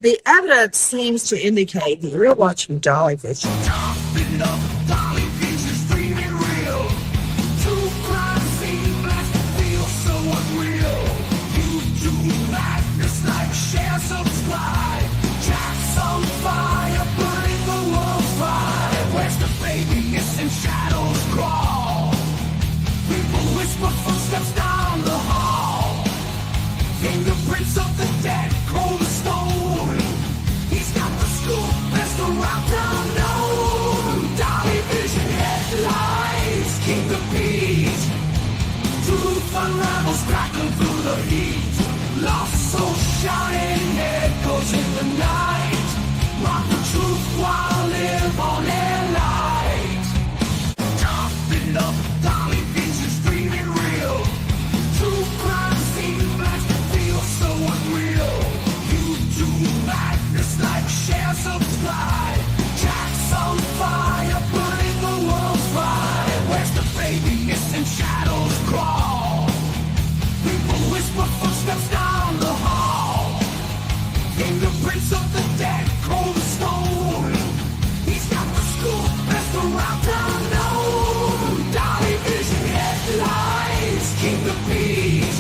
The evidence seems to indicate that you're watching dolly vision. Topping up, Dolly Vision's dreaming real. True crime scene blast feel so unreal. YouTube madness like share, subscribe. Jack's on fire, burning the world's fire. Where's the baby missing shadows crawl? People whisper footsteps down the hall. Fingerprints of the dead, cold as stone. He's got the scoop, best around town known. Dolly Vision headlines, King of Peace. Truth unravels, crackling through the heat. Lost soul shining, echoes in the night. Rock the truth while live on air light. Topping up, Dolly Vision's dreaming real. True crime scene blast feel so unreal. YouTube madness like share, subscribe. Jack's on fire, burning the world's fire. Where's the baby missing shadows crawl? People whisper footsteps down the hall. Fingerprints of the dead, cold as stone. He's got the scoop, best around town known. Dolly Vision headlines, King of Peace.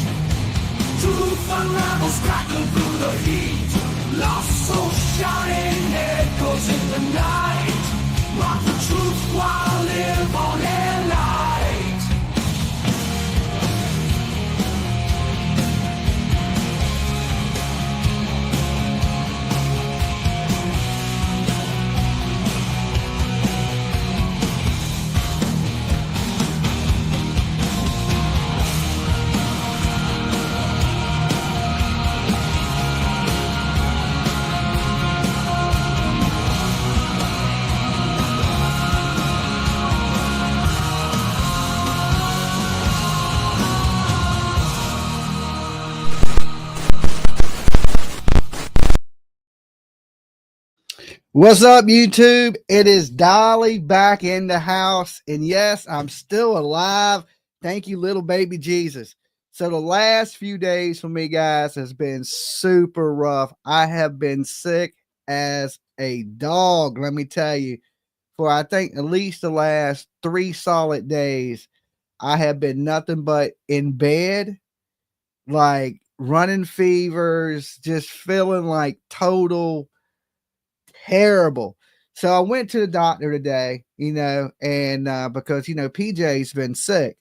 Truth unravels, crackling through the heat. Lost soul shining, echoes in the night. Rock the truth while live on air light. What's up, YouTube? It is Dolly back in the house. And yes, I'm still alive. Thank you, little baby Jesus. So the last few days for me, guys, has been super rough. I have been sick as a dog, let me tell you. For I think at least the last 3 solid days, I have been nothing but in bed, like running fevers, just feeling like total terrible. So I went to the doctor today, and because PJ's been sick,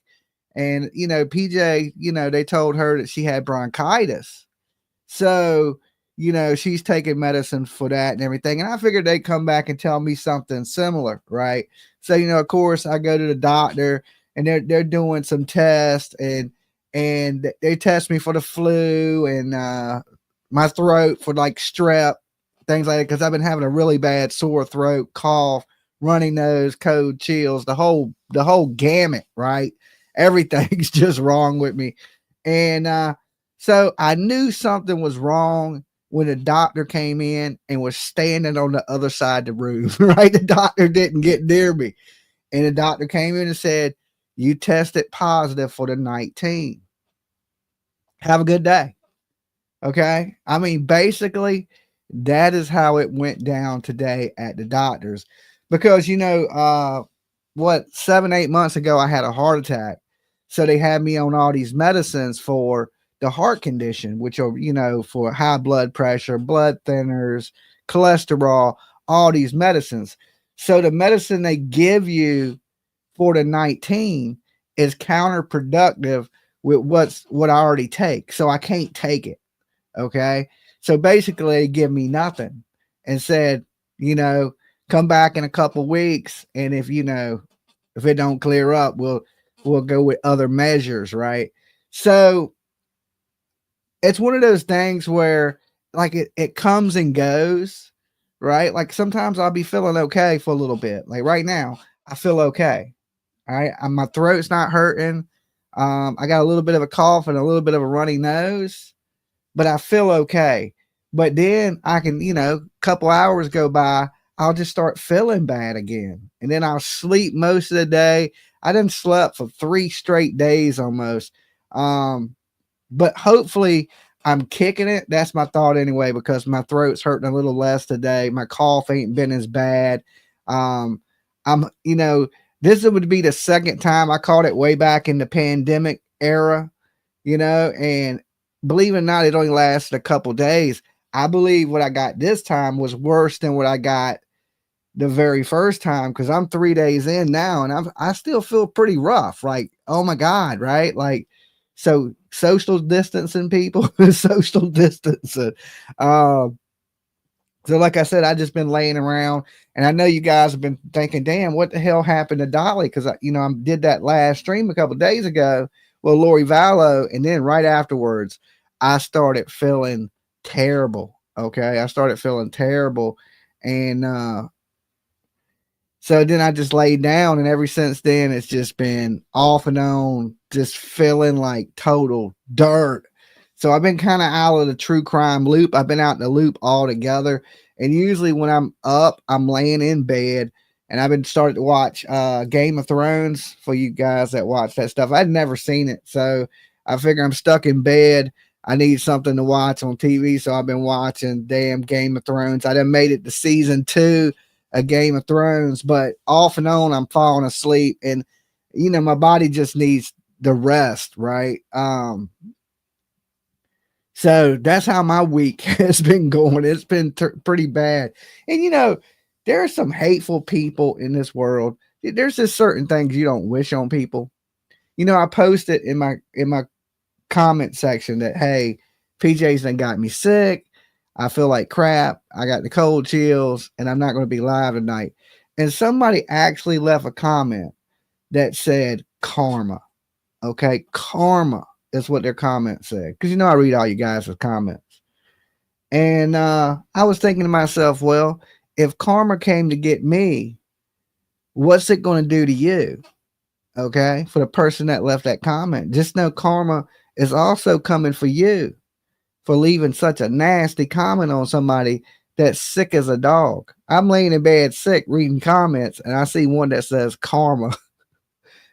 and PJ, they told her that she had bronchitis. So, she's taking medicine for that and everything. And I figured they'd come back and tell me something similar, right? So, of course, I go to the doctor and they're doing some tests, and they test me for the flu and my throat for like strep, things like that, because I've been having a really bad sore throat, cough, runny nose, cold, chills, the whole gamut, right? Everything's just wrong with me. And so I knew something was wrong when the doctor came in and was standing on the other side of the room, right? The doctor didn't get near me. And the doctor came in and said, "You tested positive for the 19. Have a good day." Okay. I mean, basically, that is how it went down today at the doctor's, because, 7, 8 months ago, I had a heart attack. So they had me on all these medicines for the heart condition, which are, for high blood pressure, blood thinners, cholesterol, all these medicines. So the medicine they give you for the 19 is counterproductive with what I already take. So I can't take it. Okay. So basically they give me nothing and said, come back in a couple weeks. And if it don't clear up, we'll go with other measures. Right. So it's one of those things where like it comes and goes, right? Like sometimes I'll be feeling okay for a little bit. Like right now, I feel okay. All right. My throat's not hurting. I got a little bit of a cough and a little bit of a runny nose, but I feel okay. But then I can, a couple hours go by, I'll just start feeling bad again. And then I'll sleep most of the day. I didn't slept for 3 straight days almost. But hopefully I'm kicking it. That's my thought anyway, because my throat's hurting a little less today. My cough ain't been as bad. Um, this would be the second time I caught it way back in the pandemic era, and believe it or not, it only lasted a couple days. I believe what I got this time was worse than what I got the very first time, because I'm 3 days in now and I still feel pretty rough. Like, oh my God, right? Like, so social distancing, people, social distancing. Um, so like I said, I just been laying around, and I know you guys have been thinking, damn, what the hell happened to Dolly? Because I did that last stream a couple of days ago. Well, Lori Vallow, and then right afterwards, I started feeling terrible. Okay, I started feeling terrible, and so then I just laid down, and ever since then, it's just been off and on, just feeling like total dirt. So I've been kind of out of the true crime loop. I've been out in the loop altogether. And usually when I'm up, I'm laying in bed, and I've been starting to watch Game of Thrones for you guys that watch that stuff. I'd never seen it. So I figure I'm stuck in bed. I need something to watch on TV. So I've been watching damn Game of Thrones. I done made it to season 2 a Game of Thrones, but off and on I'm falling asleep, and my body just needs the rest, right? So that's how my week has been going. It's been pretty bad, and there are some hateful people in this world. There's just certain things you don't wish on people. I posted in my comment section that, hey, PJ's done got me sick. I feel like crap. I got the cold chills, and I'm not going to be live tonight. And somebody actually left a comment that said karma. Okay, karma is what their comment said. Because I read all you guys' comments. And I was thinking to myself, well, if karma came to get me, what's it going to do to you? Okay, for the person that left that comment, just know karma is also coming for you for leaving such a nasty comment on somebody that's sick as a dog. I'm laying in bed sick reading comments, and I see one that says karma.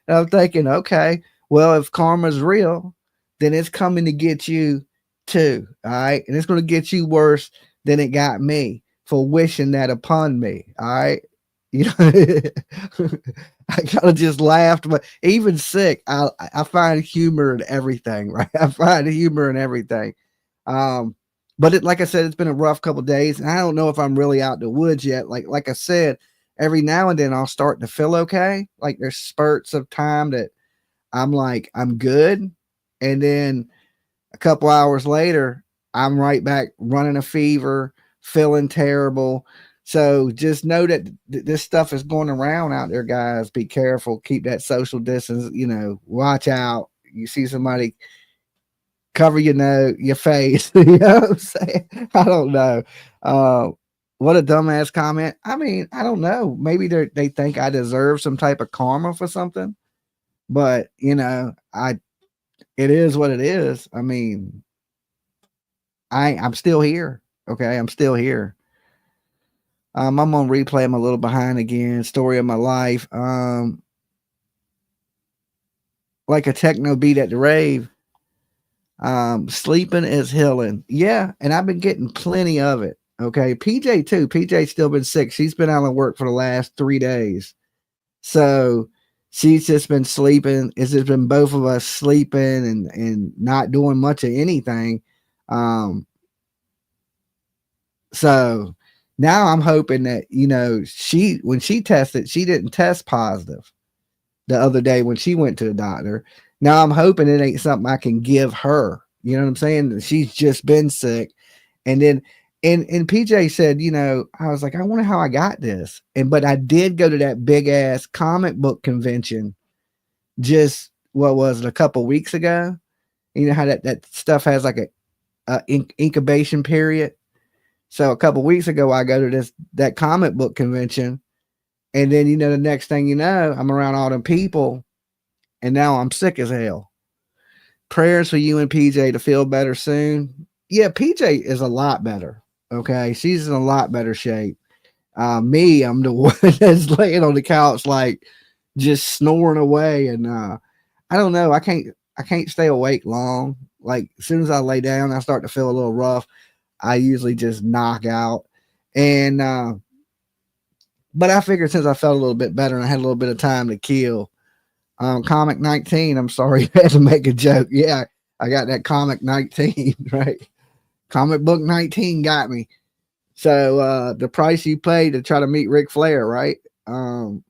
And I'm thinking, okay, well, if karma's real, then it's coming to get you too. All right. And it's going to get you worse than it got me for wishing that upon me. All right. I kind of just laughed, but even sick, I find humor in everything, right? I find humor in everything. But like I said, it's been a rough couple of days, and I don't know if I'm really out the woods yet. Like I said, every now and then I'll start to feel okay. Like there's spurts of time that I'm like, I'm good. And then a couple hours later, I'm right back running a fever, feeling terrible. So just know that this stuff is going around out there, guys. Be careful. Keep that social distance. Watch out. You see somebody, cover your face. You know what I'm saying? I don't know. What a dumbass comment. I mean, I don't know. Maybe they think I deserve some type of karma for something, but it is what it is. I mean, I'm still here. Okay, I'm still here. I'm gonna replay. I'm a little behind again. Story of my life. Like a techno beat at the rave. Sleeping is healing. Yeah, and I've been getting plenty of it. Okay, PJ too. PJ's still been sick. She's been out of work for the last 3 days. So she's just been sleeping. It's just been both of us sleeping and not doing much of anything. So now I'm hoping that, when she tested, she didn't test positive the other day when she went to the doctor. Now I'm hoping it ain't something I can give her. You know what I'm saying? She's just been sick. And then and PJ said, I was like, I wonder how I got this. But I did go to that big ass comic book convention just, what was it, a couple weeks ago? You know how that stuff has like a incubation period. So a couple weeks ago, I go to that comic book convention, and then the next thing you know, I'm around all them people, and now I'm sick as hell. Prayers for you and PJ to feel better soon. Yeah, PJ is a lot better. Okay, she's in a lot better shape. Me, I'm the one that's laying on the couch like just snoring away, and I don't know. I can't stay awake long. Like as soon as I lay down, I start to feel a little rough. I usually just knock out. And but I figured since I felt a little bit better and I had a little bit of time to kill, comic 19, I'm sorry, I had to make a joke. Yeah, I got that comic 19, right? Comic book 19 got me. So the price you pay to try to meet Ric Flair, right? Um,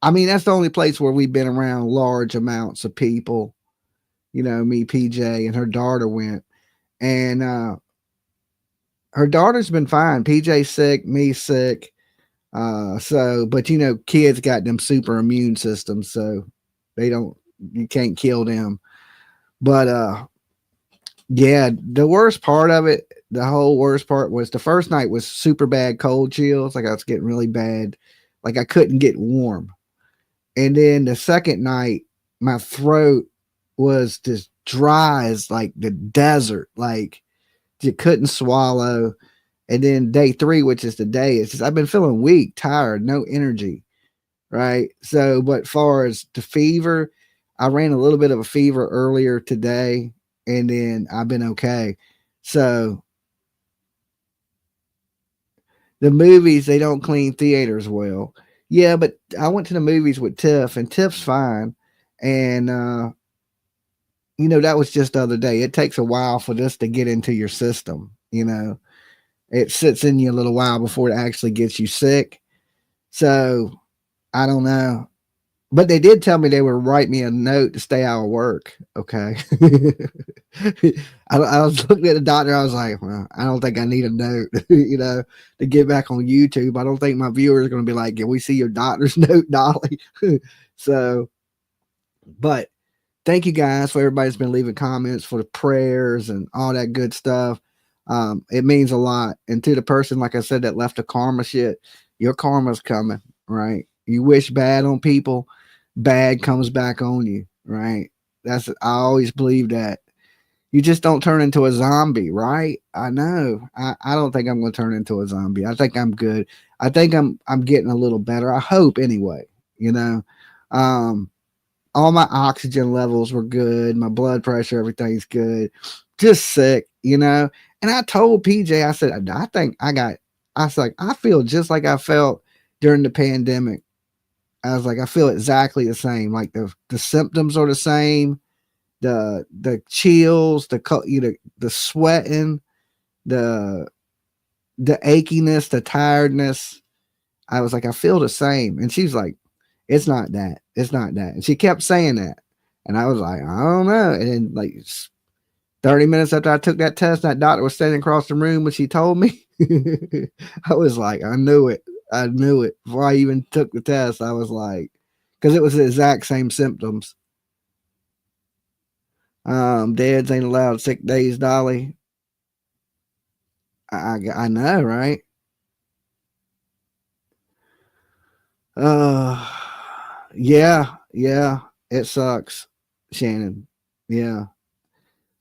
I mean, that's the only place where we've been around large amounts of people. You know, me, PJ, and her daughter went. And her daughter's been fine. PJ's sick, me sick. But you know, kids got them super immune systems, so they don't, you can't kill them. But yeah, the worst part of it, the whole worst part was the first night was super bad cold chills. Like I was getting really bad, like I couldn't get warm. And then the second night, my throat was just dry as like the desert, like you couldn't swallow. And then day three, which is the day, it's just I've been feeling weak, tired, no energy. Right. So, but far as the fever, I ran a little bit of a fever earlier today, and then I've been okay. So the movies, they don't clean theaters well. Yeah, but I went to the movies with Tiff, and Tiff's fine. And you know, that was just the other day. It takes a while for this to get into your system, you know. It sits in you a little while before it actually gets you sick. So I don't know. But they did tell me they would write me a note to stay out of work. Okay. I was looking at the doctor. I was like, well, I don't think I need a note, you know, to get back on YouTube. I don't think my viewers are going to be like, can we see your doctor's note, Dolly? So, but thank you guys for everybody's been leaving comments for the prayers and all that good stuff. It means a lot. And to the person, like I said, that left the karma shit, your karma's coming, right? You wish bad on people, bad comes back on you, right? I always believe that. You just don't turn into a zombie, right? I know. I don't think I'm going to turn into a zombie. I think I'm good. I think I'm getting a little better. I hope anyway, you know. Um, all my oxygen levels were good. My blood pressure, everything's good. Just sick, you know. And I told PJ, I said, I think I was like, I feel just like I felt during the pandemic. I was like, I feel exactly the same. Like the symptoms are the same. The chills, the sweating, the the achiness, the tiredness. I was like, I feel the same. And she's like, it's not that. It's not that. And she kept saying that. And I was like, I don't know. And then like 30 minutes after I took that test, that doctor was standing across the room when she told me. I was like, I knew it. I knew it. Before I even took the test, I was like, because it was the exact same symptoms. Dads ain't allowed sick days, Dolly. I know, right? Uh, yeah, it sucks, Shannon. Yeah.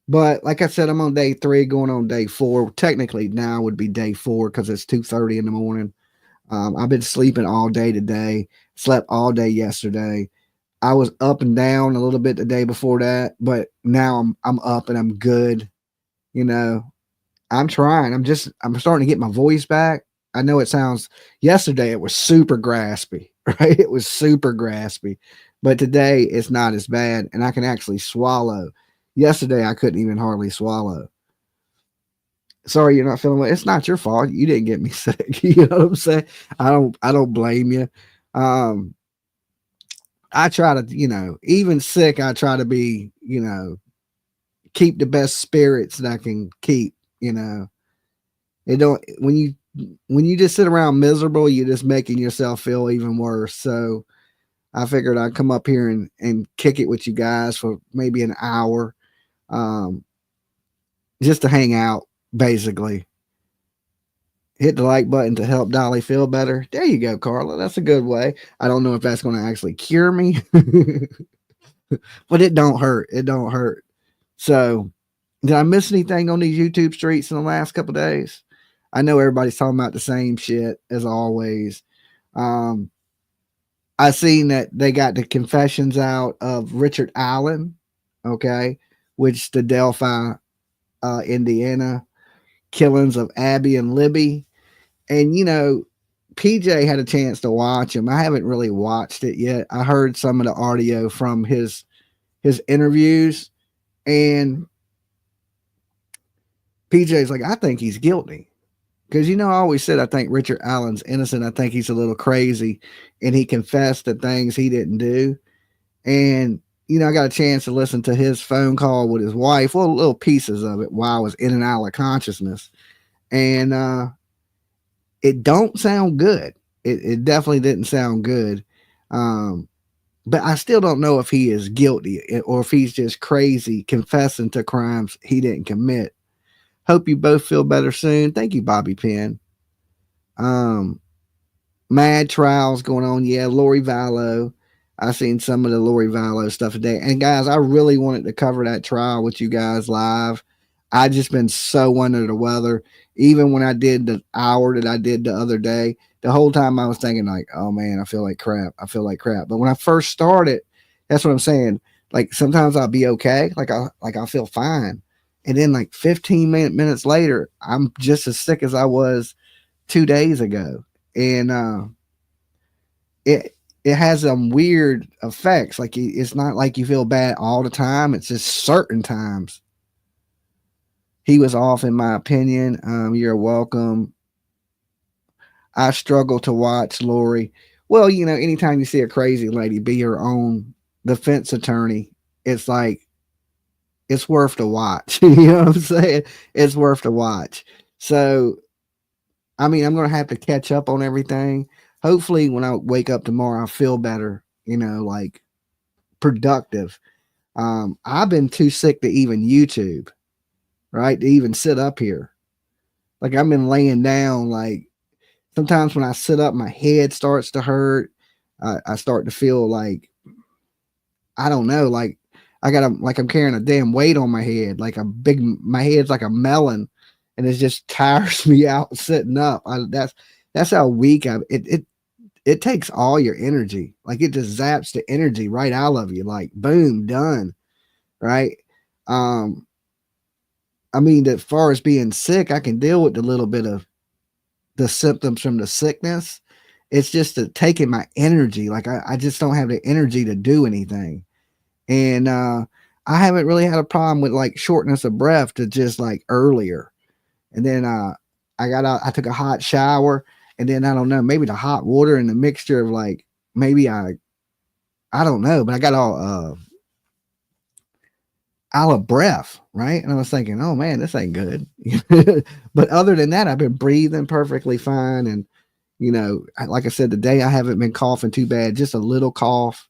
But like I said, I'm on day 3, going on day 4. Technically, now would be day 4 because it's 2:30 in the morning. I've been sleeping all day today. Slept all day yesterday. I was up and down a little bit the day before that, but now I'm up and I'm good. You know, I'm trying. I'm starting to get my voice back. I know it sounds, yesterday it was super graspy, right? It was super graspy. But today it's not as bad and I can actually swallow. Yesterday I couldn't even hardly swallow. Sorry you're not feeling well. It's not your fault. You didn't get me sick. You know what I'm saying? I don't blame you. Um I try to, you know, even sick, I try to be, you know, keep the best spirits that I can keep, you know. It don't when you just sit around miserable, you're just making yourself feel even worse. So I figured I'd come up here and kick it with you guys for maybe an hour. Um, just to hang out, basically. Hit the like button to help Dolly feel better. There you go, Carla. That's a good way. I don't know if that's going to actually cure me, but it don't hurt. It don't hurt. So, did I miss anything on these YouTube streets in the last couple of days? I know everybody's talking about the same shit as always. Um, I seen that they got the confessions out of Richard Allen. okay, which the Delphi, Indiana killings of Abby and Libby. And, PJ had a chance to watch him. I haven't really watched it yet. I heard some of the audio from his interviews, and PJ's like, I think he's guilty. Because, I always said I think Richard Allen's innocent. I think he's a little crazy, and he confessed to things he didn't do. And, I got a chance to listen to his phone call with his wife, well, little pieces of it while I was in and out of consciousness. And it don't sound good. It definitely didn't sound good. But I still don't know if he is guilty or if he's just crazy confessing to crimes he didn't commit. Hope you both feel better soon. Thank you, Bobby Penn. Mad trials going on. Yeah, Lori Vallow. I seen some of the Lori Vallow stuff today. And guys, I really wanted to cover that trial with you guys live. I just been so under the weather. Even when I did the hour that I did the other day, the whole time I was thinking like, oh man, I feel like crap. I feel like crap. But when I first started, that's what I'm saying. Like sometimes I'll be okay. I'll feel fine. And then like 15 minutes later, I'm just as sick as I was 2 days ago. And it has some weird effects. Like it's not like you feel bad all the time. It's just certain times. He was off, in my opinion. You're welcome. I struggle to watch Lori. Well, anytime you see a crazy lady be her own defense attorney, it's like it's worth to watch. You know what I'm saying? It's worth to watch. So, I mean, I'm going to have to catch up on everything. Hopefully, when I wake up tomorrow, I feel better, like productive. I've been too sick to even YouTube, right? To even sit up here. Like, I've been laying down. Like, sometimes when I sit up, my head starts to hurt. I start to feel like, I don't know, like like I'm carrying a damn weight on my head, like my head's like a melon, and it just tires me out sitting up. That's how weak it takes all your energy. Like it just zaps the energy right out of you. Like boom, done. Right. I mean, as far as being sick, I can deal with a little bit of the symptoms from the sickness. It's just taking my energy. Like I just don't have the energy to do anything. And I haven't really had a problem with like shortness of breath to just like earlier. And then I took a hot shower, and then I don't know, maybe the hot water and the mixture of like maybe I don't know, but I got all out of breath, right? And I was thinking, oh man, this ain't good. But other than that, I've been breathing perfectly fine. And like I said, today I haven't been coughing too bad, just a little cough.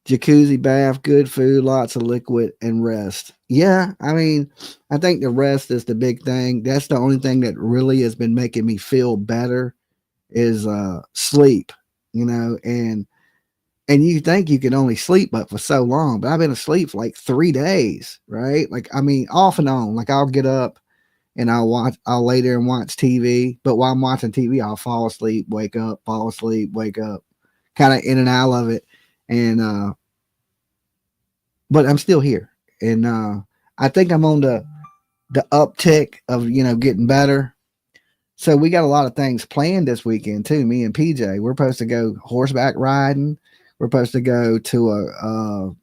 Jacuzzi bath, good food, lots of liquid, and rest. Yeah, I mean, I think the rest is the big thing. That's the only thing that really has been making me feel better is sleep, and you think you can only sleep but for so long, but I've been asleep for like 3 days, right? Like, I mean, off and on. Like I'll get up and I'll lay there and watch TV, but while I'm watching TV, I'll fall asleep, wake up, fall asleep, wake up, kind of in and out of it. And but I'm still here, and I think I'm on the uptick of getting better. So we got a lot of things planned this weekend too. Me and PJ, we're supposed to go horseback riding. We're supposed to go to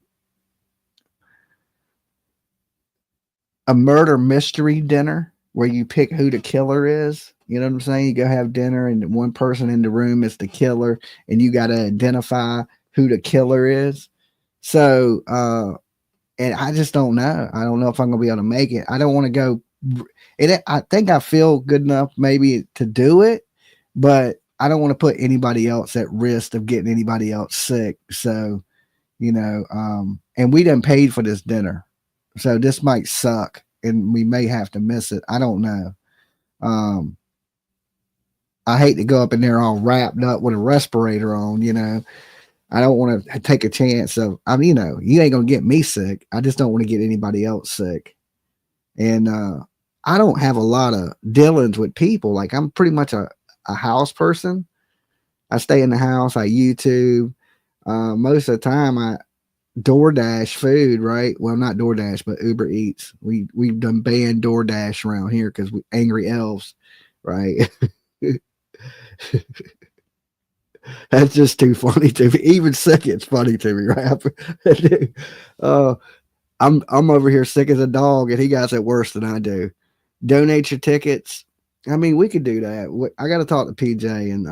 a murder mystery dinner where you pick who the killer is. You know what I'm saying? You go have dinner, and one person in the room is the killer, and you got to identify who the killer is. So, and I just don't know. I don't know if I'm going to be able to make it. I don't want to go. I think I feel good enough maybe to do it, but I don't want to put anybody else at risk of getting anybody else sick. So, and we done paid for this dinner. So this might suck and we may have to miss it. I don't know. I hate to go up in there all wrapped up with a respirator on, I don't want to take a chance of, you ain't going to get me sick. I just don't want to get anybody else sick. And I don't have a lot of dealings with people. Like I'm pretty much a house person. I stay in the house. I YouTube. Most of the time, I DoorDash food, right? Well, not DoorDash, but Uber Eats. We've done banned DoorDash around here because we angry elves, right? That's just too funny to me. Even sick, it's funny to me, right? uh, I'm over here sick as a dog, and he got it worse than I do. Donate your tickets. I mean, we could do that. I got to talk to PJ, and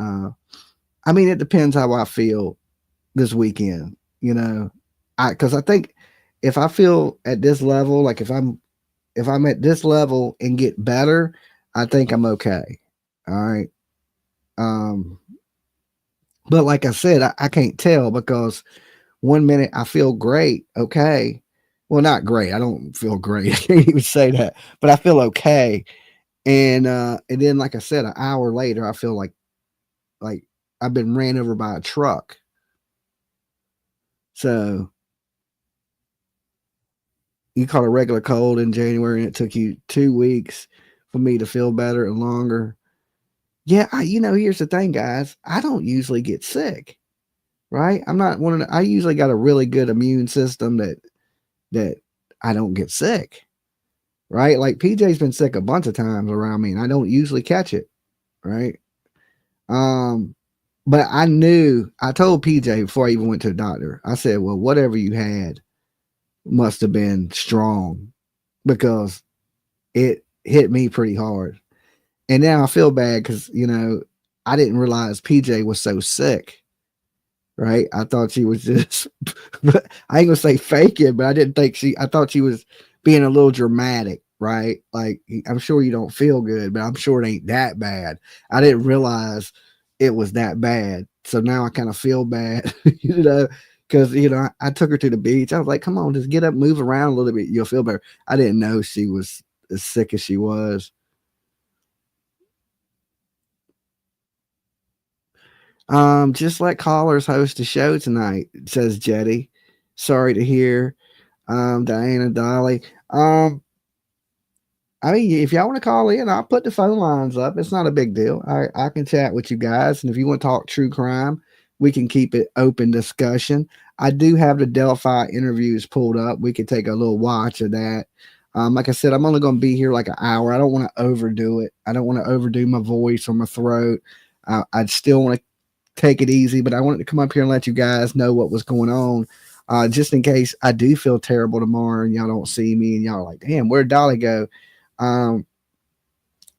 I mean, it depends how I feel this weekend. You know, because I think if I feel at this level, like if I'm at this level and get better, I think I'm okay. All right. Um, but like I said, I can't tell because one minute I feel great, okay. Well, not great. I don't feel great. I can't even say that, but I feel okay. And then like I said, an hour later, I feel like I've been ran over by a truck. So you caught a regular cold in January, and it took you 2 weeks for me to feel better and longer. Yeah, here's the thing, guys. I don't usually get sick, right? I'm not one of the, I usually got a really good immune system that I don't get sick, right? Like PJ's been sick a bunch of times around me, and I don't usually catch it, right? Um, but I told PJ before I even went to the doctor. I said, "Well, whatever you had must have been strong because it hit me pretty hard." And now I feel bad because I didn't realize PJ was so sick, right? I thought she was just, I ain't gonna say fake it, but I thought she was being a little dramatic, right? Like, I'm sure you don't feel good, but I'm sure it ain't that bad. I didn't realize it was that bad. So now I kind of feel bad, because, I took her to the beach. I was like, come on, just get up, move around a little bit. You'll feel better. I didn't know she was as sick as she was. Just let callers host a show tonight, says Jetty. Sorry to hear. Diana Dolly. I mean, if y'all want to call in, I'll put the phone lines up. It's not a big deal. I can chat with you guys. And if you want to talk true crime, we can keep it open discussion. I do have the Delphi interviews pulled up. We could take a little watch of that. Like I said, I'm only going to be here like an hour. I don't want to overdo it. I don't want to overdo my voice or my throat. I'd still want to take it easy, but I wanted to come up here and let you guys know what was going on. Just in case I do feel terrible tomorrow and y'all don't see me and y'all are like, damn, where'd Dolly go? Um,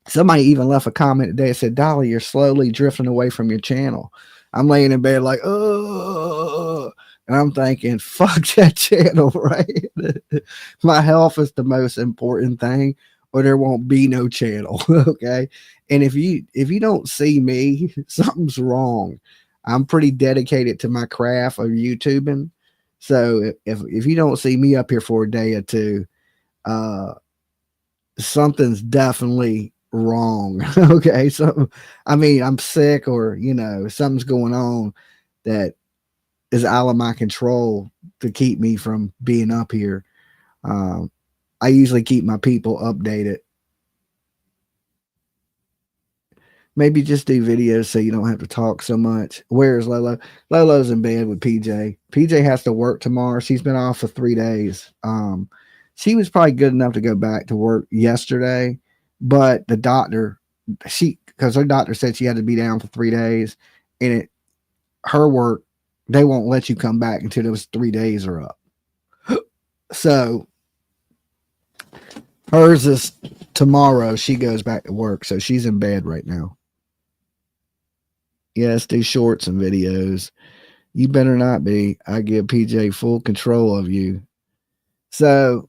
Somebody even left a comment today that said, Dolly, you're slowly drifting away from your channel. I'm laying in bed like, oh, and I'm thinking, fuck that channel, right? My health is the most important thing, or there won't be no channel. Okay. And if you don't see me, something's wrong. I'm pretty dedicated to my craft of YouTubing. So if you don't see me up here for a day or two, uh something's definitely wrong. Okay. So, I mean, I'm sick or, something's going on that is out of my control to keep me from being up here. Um, I usually keep my people updated. Maybe just do videos so you don't have to talk so much. Where's Lolo? Lolo's in bed with PJ. PJ has to work tomorrow. She's been off for 3 days. She was probably good enough to go back to work yesterday, but the doctor, because her doctor said she had to be down for 3 days, and her work, they won't let you come back until those 3 days are up. So hers is tomorrow. She goes back to work, so she's in bed right now. Yes, do shorts and videos. You better not be. I give PJ full control of you. So,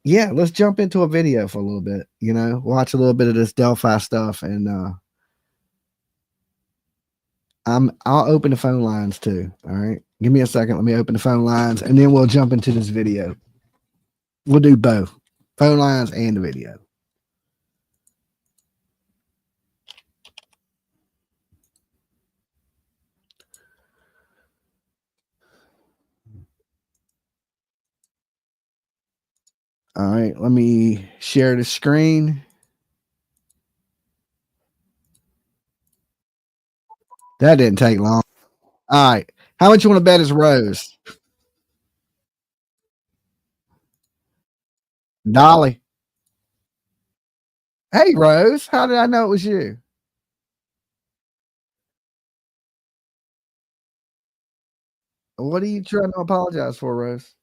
yeah, let's jump into a video for a little bit. Watch a little bit of this Delphi stuff, and I'll open the phone lines too. All right, give me a second. Let me open the phone lines, and then we'll jump into this video. We'll do both phone lines and the video. All right, let me share the screen. That didn't take long. All right. How much you want to bet is Rose? Dolly. Hey, Rose. How did I know it was you? What are you trying to apologize for, Rose?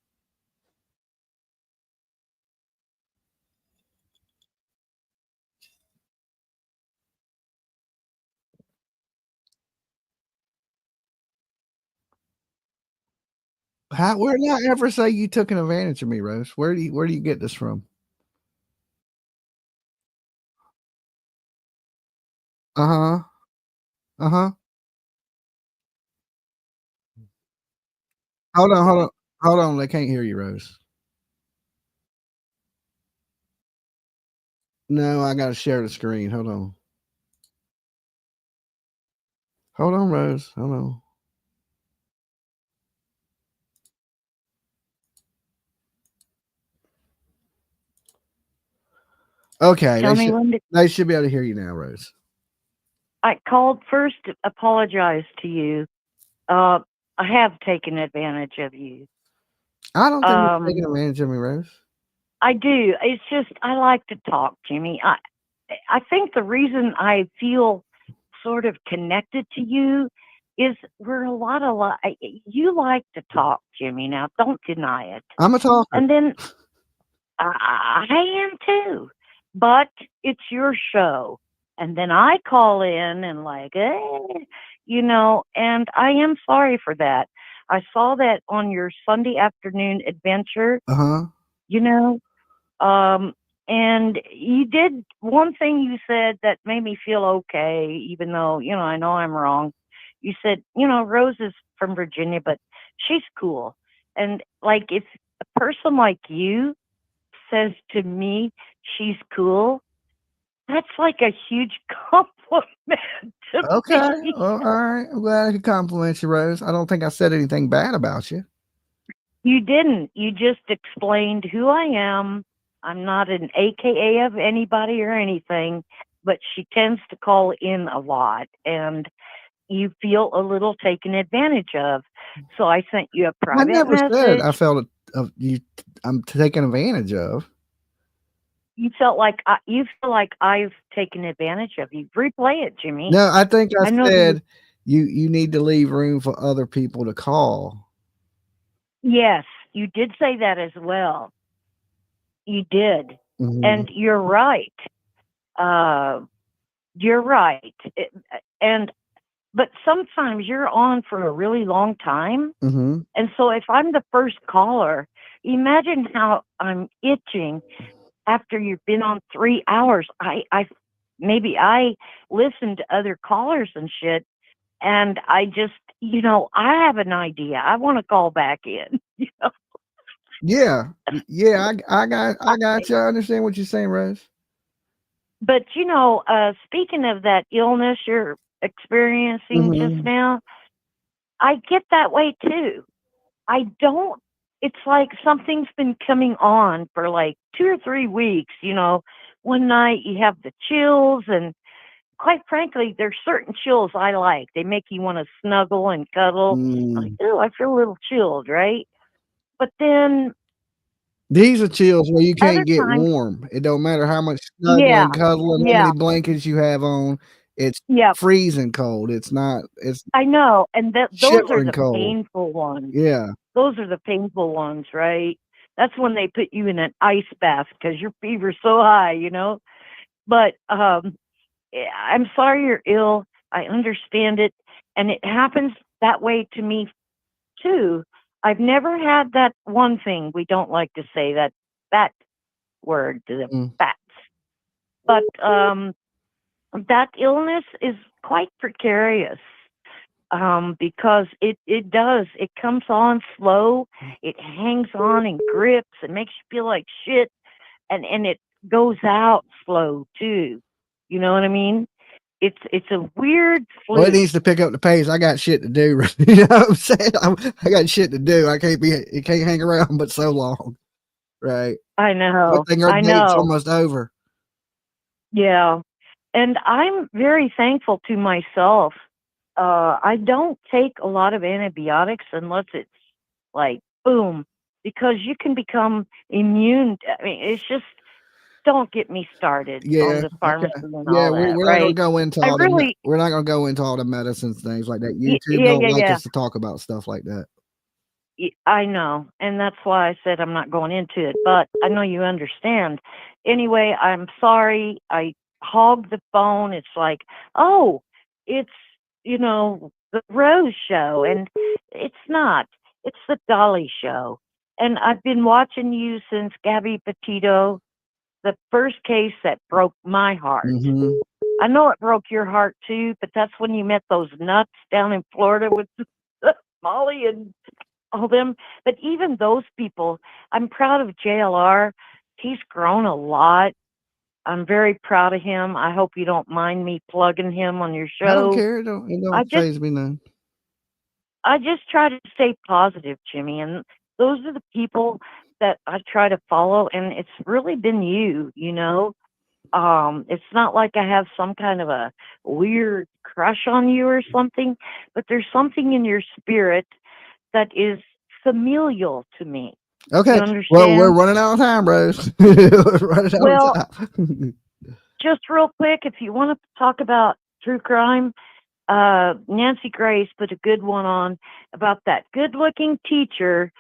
Where did I ever say you took an advantage of me, Rose? Where do you get this from? Uh huh. Uh huh. Hold on. Hold on. Hold on. They can't hear you, Rose. No, I got to share the screen. Hold on. Hold on, Rose. Hold on. Okay, Tell me when to. they should be able to hear you now, Rose. I called first to apologize to you. Uh, I have taken advantage of you. I don't think you're taking Um, advantage of me, Rose. I do. It's just I like to talk, Jimmy. I think the reason I feel sort of connected to you is we're a lot of you like to talk, Jimmy. Now don't deny it. I'm a talker. And then I am too, but it's your show. And then I call in and and I am sorry for that. I saw that on your Sunday afternoon adventure, Uh huh. you know, um, and you did one thing you said that made me feel okay, even though, I know I'm wrong. You said, Rose is from Virginia, but she's cool. And like, if a person like you says to me she's cool, that's like a huge compliment to Okay. me. Well, all right. I'm glad I could compliment you, Rose. I don't think I said anything bad about you. You didn't. You just explained who I am. I'm not an AKA of anybody or anything, but she tends to call in a lot and you feel a little taken advantage of. So I sent you a I private never said message. I felt of you. I'm taken advantage of. You feel like I've taken advantage of you. Replay it, Jimmy. No, I think I I know you. said you need to leave room for other people to call. Yes, you did say that as well. You did. Mhm. And you're right. Uh, you're right. And but sometimes you're on for a really long time. Mhm. And so if I'm the first caller, imagine how I'm itching after you've been on 3 hours. I maybe I listen to other callers and shit, and I just, I have an idea. I want to call back in. Yeah. Yeah. I got you. I understand what you're saying, Rose. But speaking of that illness you're experiencing just Mhm. now, I get that way too. I don't. It's like something's been coming on for like 2 or 3 weeks. One night you have the chills, and quite frankly, there's certain chills I like. They make you want to snuggle and cuddle. Like, Mm. oh, I feel a little chilled, right? But then These are chills where you other can't get times, warm. It don't matter how much yeah, snuggling, cuddling, how yeah, many blankets you have on. It's yeah. freezing cold. It's not. It's I know, and those are shivering the cold. painful ones. Yeah. Those are the painful ones, right? That's when they put you in an ice bath because your fever's so high. But I'm sorry you're ill. I understand it, and it happens that way to me too. I've never had that one thing we don't like to say, that word, the Mm. bats. But that illness is quite precarious because it comes on slow, it hangs on and grips, it makes you feel like shit, and it goes out slow too. You know what I mean? It's a weird Well, it fluke. needs to pick up the pace. I got shit to do. You know what I'm saying? I got shit to do. I can't be. It can't hang around but so long, right? I Good know, thing our I date's know. almost over. Yeah. And I'm very thankful to myself I don't take a lot of antibiotics unless it's like boom, because you can become immune. I mean, it's just don't get me started on Yeah. the Okay. pharmacy and Yeah. all that, We're not gonna right? go into I all really, we're not gonna go into all the medicines things like that. YouTube yeah, don't yeah, like yeah. us to talk about stuff like that. I know, and that's why I said I'm not going into it, but I know you understand. Anyway, I'm sorry. I hogged the phone. It's like, oh, it's, the Rose show, and it's not. It's the Dolly show. And I've been watching you since Gabby Petito, the first case that broke my heart. Mm-hmm. I know it broke your heart too, but that's when you met those nuts down in Florida with Molly and all them. But even those people, I'm proud of JLR. He's grown a lot. I'm very proud of him. I hope you don't mind me plugging him on your I don't show. care. It I don't just phase me none. I just try to stay positive, Jimmy, and those are the people that I try to follow, and it's really been you. It's not like I have some kind of a weird crush on you or something, but there's something in your spirit that is familial to me. Okay. You Well, we're understand? running out of time, bros. We're running out of Well, time. just real quick, if you want to talk about true crime, Nancy Grace put a good one on about that good-looking teacher,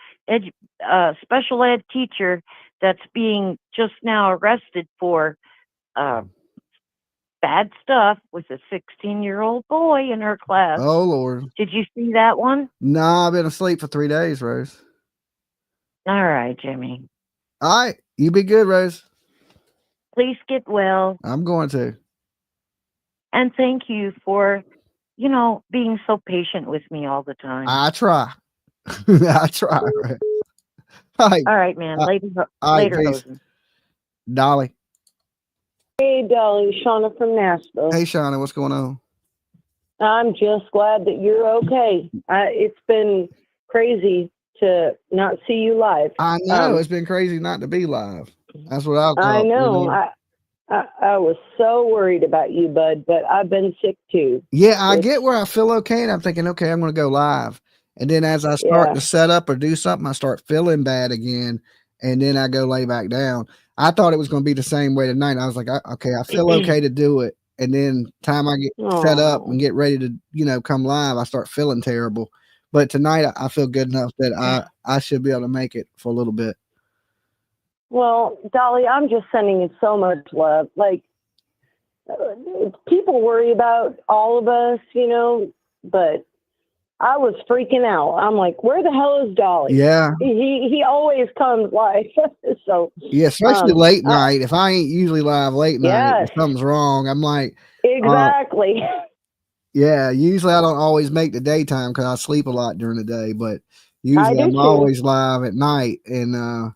special ed teacher that's being just now arrested for uh, bad stuff with a 16-year-old boy in her class. Oh Lord. Did you see that one? Nah, I've been asleep for 3 days, Rose. All right, Jimmy. All right. You be good, Rose. Please get well. I'm going to. And thank you for, being so patient with me all the time. I try. I try. Right? All right. All right, man. All right. Later, Peace. Hosen. Dolly. Hey, Dolly, Shauna from Nashville. Hey, Shauna. What's going on? I'm just glad that you're okay. It's been crazy to not see you live. I know. It's been crazy not to be live. That's what I'll I call know. it. I was so worried about you, bud, but I've been sick too. Yeah, I get where I feel okay, and I'm thinking, okay, I'm going to go live. And then as I start to set up or do something, I start feeling bad again, and then I go lay back down. I thought it was going to be the same way tonight. I was like, okay, I feel okay to do it. And then time I get set up and get ready to, come live, I start feeling terrible. But tonight I feel good enough that I should be able to make it for a little bit. Well, Dolly, I'm just sending you so much love. Like, people worry about all of us, but I was freaking out. I'm like, where the hell is Dolly? Yeah. He always comes live. So yeah, especially late night. If I ain't usually live late night, if something's wrong, I'm like, exactly. Yeah, usually I don't always make the daytime because I sleep a lot during the day, but usually I'm always live at night. And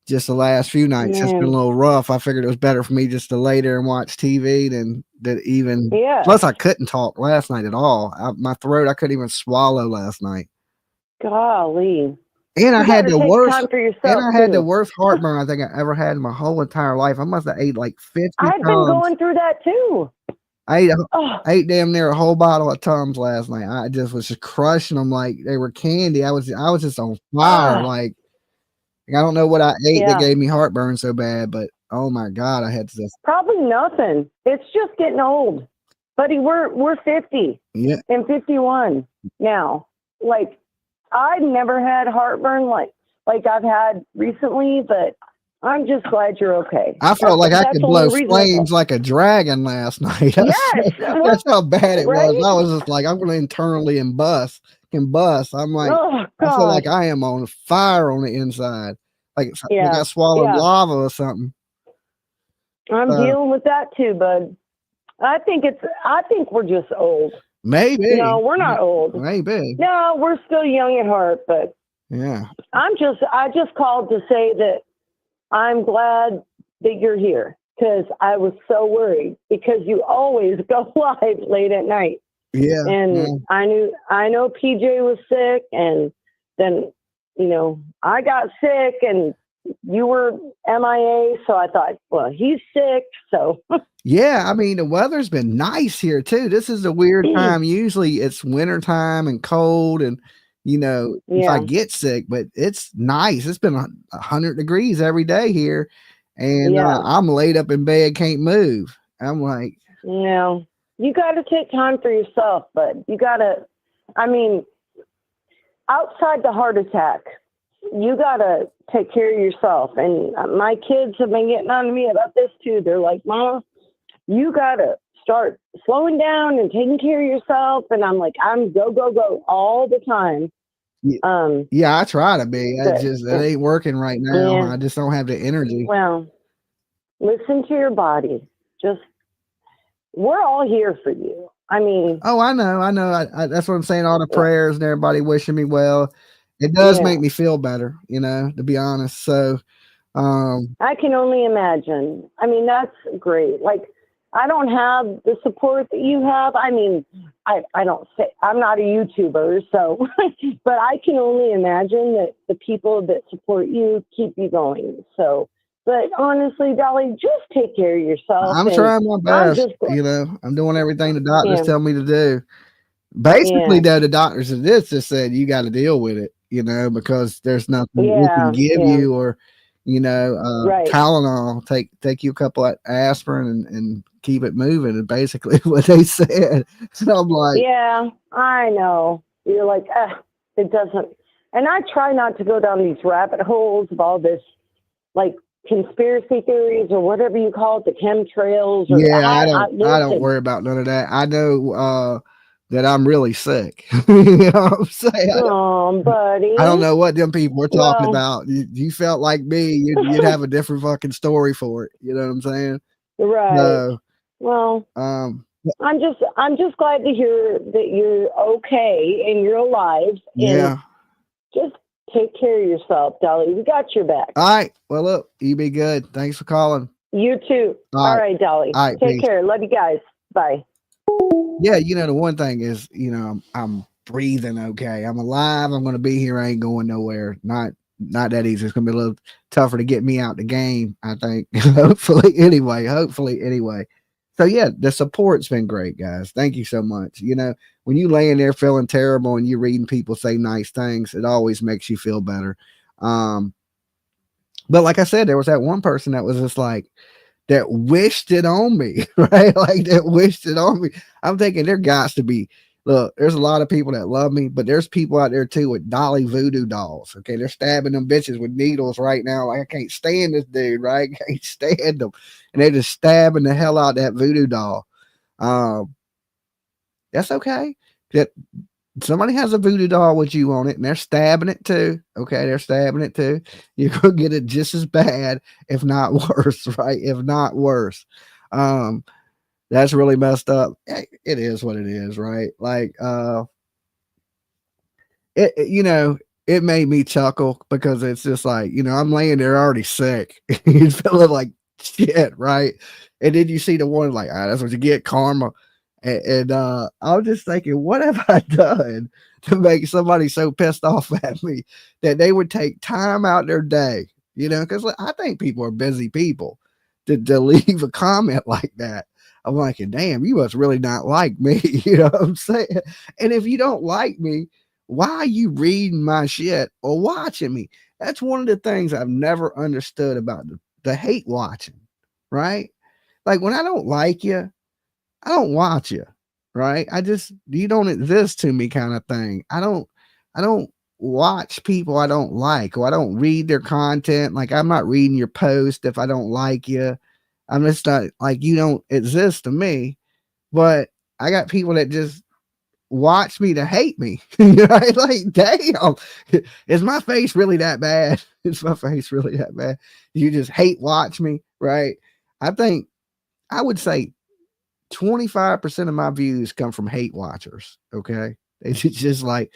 just the last few nights, it's been a little rough. I figured it was better for me just to lay there and watch TV than that even. Plus, I couldn't talk last night at all. My throat, I couldn't even swallow last night. Golly. And I had the worst. Time for yourself, and I had the worst heartburn I think I ever had in my whole entire life. I must have ate like 50 I've been going through that too. I ate damn near a whole bottle of Tums last night. I just was just crushing them like they were candy. I was just on fire. Like I don't know what I ate that gave me heartburn so bad, but oh my God, I had to just probably nothing. It's just getting old. Buddy, we're 50 and 51 now. Like I've never had heartburn like I've had recently, but I'm just glad you're okay. I felt like I could blow flames like a dragon last night. That's how bad it was. I was just like, I'm going to internally combust. I'm like, I feel like I am on fire on the inside. Like I swallowed lava or something. I'm dealing with that too, bud. I think we're just old. Maybe. No, we're not old. Maybe. No, we're still young at heart, but yeah. I just called to say that I'm glad that you're here because I was so worried because you always go live late at night. Yeah. And I know PJ was sick and then, I got sick and you were MIA, so I thought, well, he's sick, so Yeah, I mean the weather's been nice here too. This is a weird time. Usually it's winter time and cold, and if I yeah, get sick, but it's nice. It's been 100 degrees every day here, and yeah. I'm laid up in bed, can't move. I'm like, No, you got to take time for yourself, but you got to, I mean, outside the heart attack, you got to take care of yourself. And my kids have been getting on to me about this too. They're like, Mama, you got to start slowing down and taking care of yourself. And I'm like, I'm go, go, go all the time. yeah, I try to be. It ain't working right now. Yeah. I just don't have the energy. Well, listen to your body. Just, we're all here for you. I mean, oh, I know. That's what I'm saying. All the prayers and everybody wishing me well. It does make me feel better, to be honest. So, I can only imagine. I mean, that's great. Like, I don't have the support that you have. I mean, I don't say, I'm not a YouTuber, so, but I can only imagine that the people that support you keep you going. So, but honestly, Dolly, just take care of yourself. I'm trying my best. I'm doing everything the doctors tell me to do. Basically, though, the doctors of this just said you got to deal with it, because there's nothing we can give you, or Tylenol. Take you a couple of aspirin and keep it moving. And basically what they said. So I'm like, yeah, I know. You're like, it doesn't. And I try not to go down these rabbit holes of all this, like, conspiracy theories or whatever you call it, the chemtrails. Or yeah, I don't worry about none of that. I know that I'm really sick. You know what I'm saying? Oh, buddy. I don't know what them people were talking about. You felt like me, you'd have a different fucking story for it. You know what I'm saying? Right. So, well, I'm just glad to hear that you're okay and you're alive. Yeah. Just take care of yourself, Dolly. We got your back. All right. Well, look, you be good. Thanks for calling. You too. All right, Dolly. All right, take care. Love you guys. Bye. Yeah, the one thing is, I'm breathing okay. I'm alive. I'm going to be here. I ain't going nowhere. Not that easy. It's going to be a little tougher to get me out the game, I think. Hopefully anyway. So yeah, the support's been great, guys. Thank you so much. When you laying there feeling terrible and you reading people say nice things, it always makes you feel better. But like I said, there was that one person that was just like, that wished it on me, right? Like that wished it on me. I'm thinking there got to be, look, there's a lot of people that love me, but there's people out there too with dolly voodoo dolls. Okay. They're stabbing them bitches with needles right now. Like, I can't stand this dude, right? I can't stand them. And they're just stabbing the hell out of that voodoo doll. That's okay. That somebody has a voodoo doll with you on it and they're stabbing it too. Okay. They're stabbing it too. You're going to get it just as bad, if not worse, right? If not worse. That's really messed up. It is what it is, right? Like, it made me chuckle because it's just like, I'm laying there already sick. You feeling like shit, right? And then you see the one like, that's what you get, karma. And I was just thinking, what have I done to make somebody so pissed off at me that they would take time out their day? Because I think people are busy people to leave a comment like that. I'm like, damn, you must really not like me. You know what I'm saying? And if you don't like me, why are you reading my shit or watching me? That's one of the things I've never understood about the hate watching, right? Like when I don't like you, I don't watch you, right? You don't exist to me kind of thing. I don't watch people I don't like, or I don't read their content. Like I'm not reading your post if I don't like you. I'm just not like, you don't exist to me, but I got people that just watch me to hate me. Right? Like, damn, is my face really that bad? Is my face really that bad? You just hate watch me, right? I think I would say 25% of my views come from hate watchers. Okay. It's just like,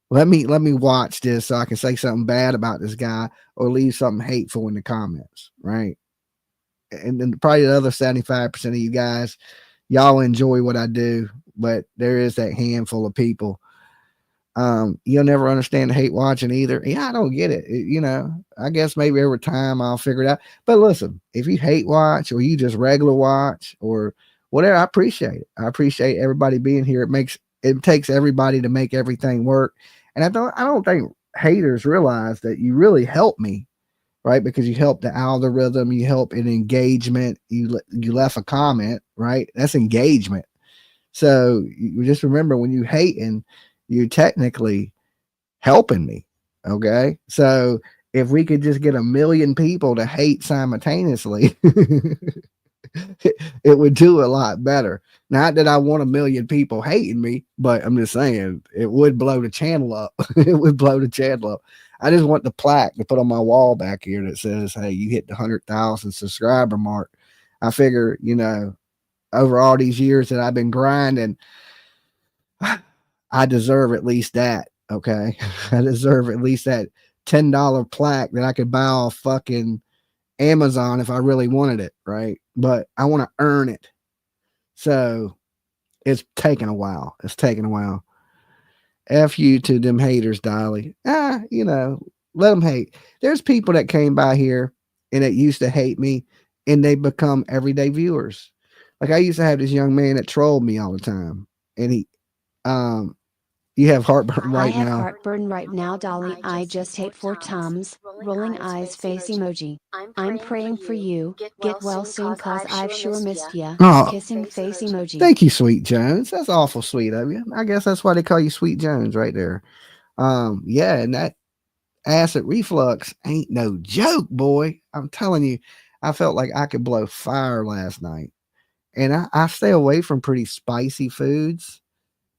let me watch this so I can say something bad about this guy or leave something hateful in the comments. Right. And then probably the other 75% of you guys, y'all enjoy what I do, but there is that handful of people. You'll never understand hate watching either. Yeah, I don't get it. I guess maybe over time I'll figure it out. But listen, if you hate watch or you just regular watch or whatever, I appreciate it. I appreciate everybody being here. It takes everybody to make everything work. And I don't think haters realize that you really help me, right? Because you help the algorithm, you help in engagement, you left a comment, right? That's engagement. So you just remember when you hating, you technically helping me. Okay. So if we could just get 1 million people to hate simultaneously, it would do a lot better. Not that I want 1 million people hating me, but I'm just saying it would blow the channel up. It would blow the channel up. I just want the plaque to put on my wall back here that says, hey, you hit the 100,000 subscriber mark. I figure, over all these years that I've been grinding, I deserve at least that. Okay. I deserve at least that $10 plaque that I could buy off fucking Amazon if I really wanted it. Right. But I want to earn it. So it's taking a while. It's taking a while. F you to them haters, Dolly. Let them hate. There's people that came by here and that used to hate me and they become everyday viewers. Like I used to have this young man that trolled me all the time. And you have heartburn right now. I have heartburn right now, Dolly. I just hate 4 Tums, rolling eyes face emoji. I'm praying for you. Get well soon cause I've sure missed ya. Oh, Kissing face emoji. thank you, Sweet Jones. That's awful sweet of you. I guess that's why they call you Sweet Jones right there. Yeah, and that acid reflux ain't no joke, boy. I'm telling you, I felt like I could blow fire last night. And I stay away from pretty spicy foods,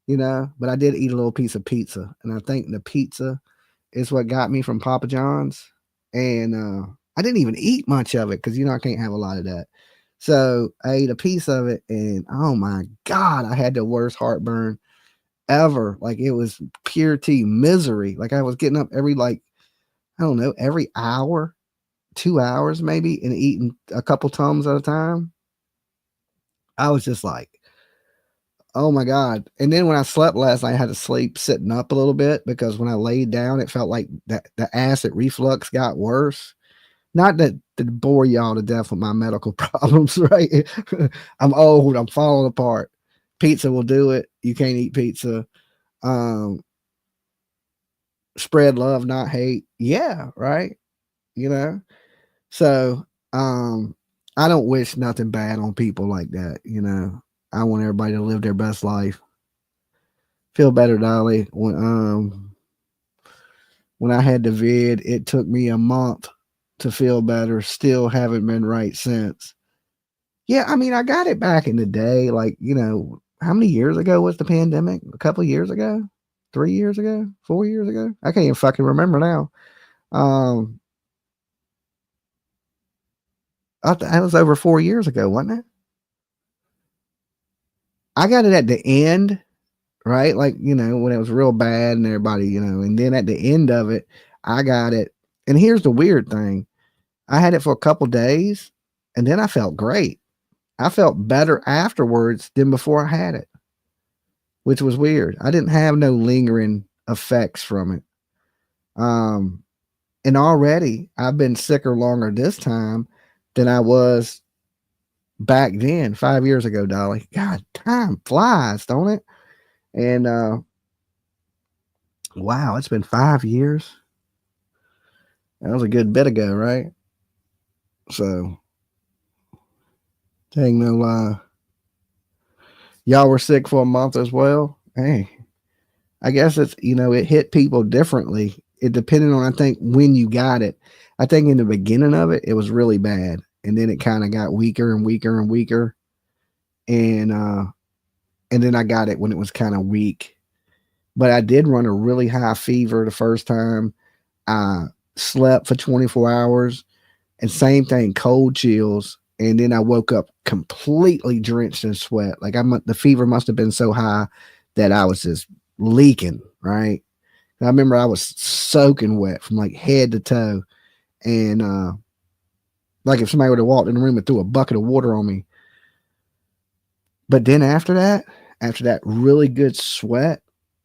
but I did eat a little piece of pizza. And I think the pizza is what got me from Papa John's. And I didn't even eat much of it because, I can't have a lot of that. So I ate a piece of it and oh my God, I had the worst heartburn ever. Like it was pure T misery. Like I was getting up every every hour, 2 hours maybe, and eating a couple Tums at a time. I was just like, oh my God. And then when I slept last night, I had to sleep sitting up a little bit because when I laid down, it felt like the acid reflux got worse. Not that to bore y'all to death with my medical problems, right? I'm old. I'm falling apart. Pizza will do it. You can't eat pizza. Spread love, not hate. Yeah, right. So I don't wish nothing bad on people like that. I want everybody to live their best life. Feel better, Dolly. When I had the vid, it took me a month to feel better. Still haven't been right since. Yeah, I mean, I got it back in the day. Like, how many years ago was the pandemic? A couple of years ago? 3 years ago? 4 years ago? I can't even fucking remember now. That was over 4 years ago, wasn't it? I got it at the end, right? Like, when it was real bad and everybody, and then at the end of it, I got it. And here's the weird thing. I had it for a couple days and then I felt great. I felt better afterwards than before I had it, which was weird. I didn't have no lingering effects from it. And already I've been sicker longer this time than I was back then, 5 years ago, Dolly. God, time flies, don't it? And wow, it's been 5 years. That was a good bit ago, right? So, dang no lie. Y'all were sick for a month as well. Hey, I guess it's, it hit people differently. It depended on, I think, when you got it. I think in the beginning of it, it was really bad. And then it kind of got weaker and weaker and weaker. And then I got it when it was kind of weak. But I did run a really high fever the first time. I slept for 24 hours. And same thing, cold chills. And then I woke up completely drenched in sweat. Like the fever must have been so high that I was just leaking, right? And I remember I was soaking wet from like head to toe. And like if somebody would have walked in the room and threw a bucket of water on me. But then after that really good sweat,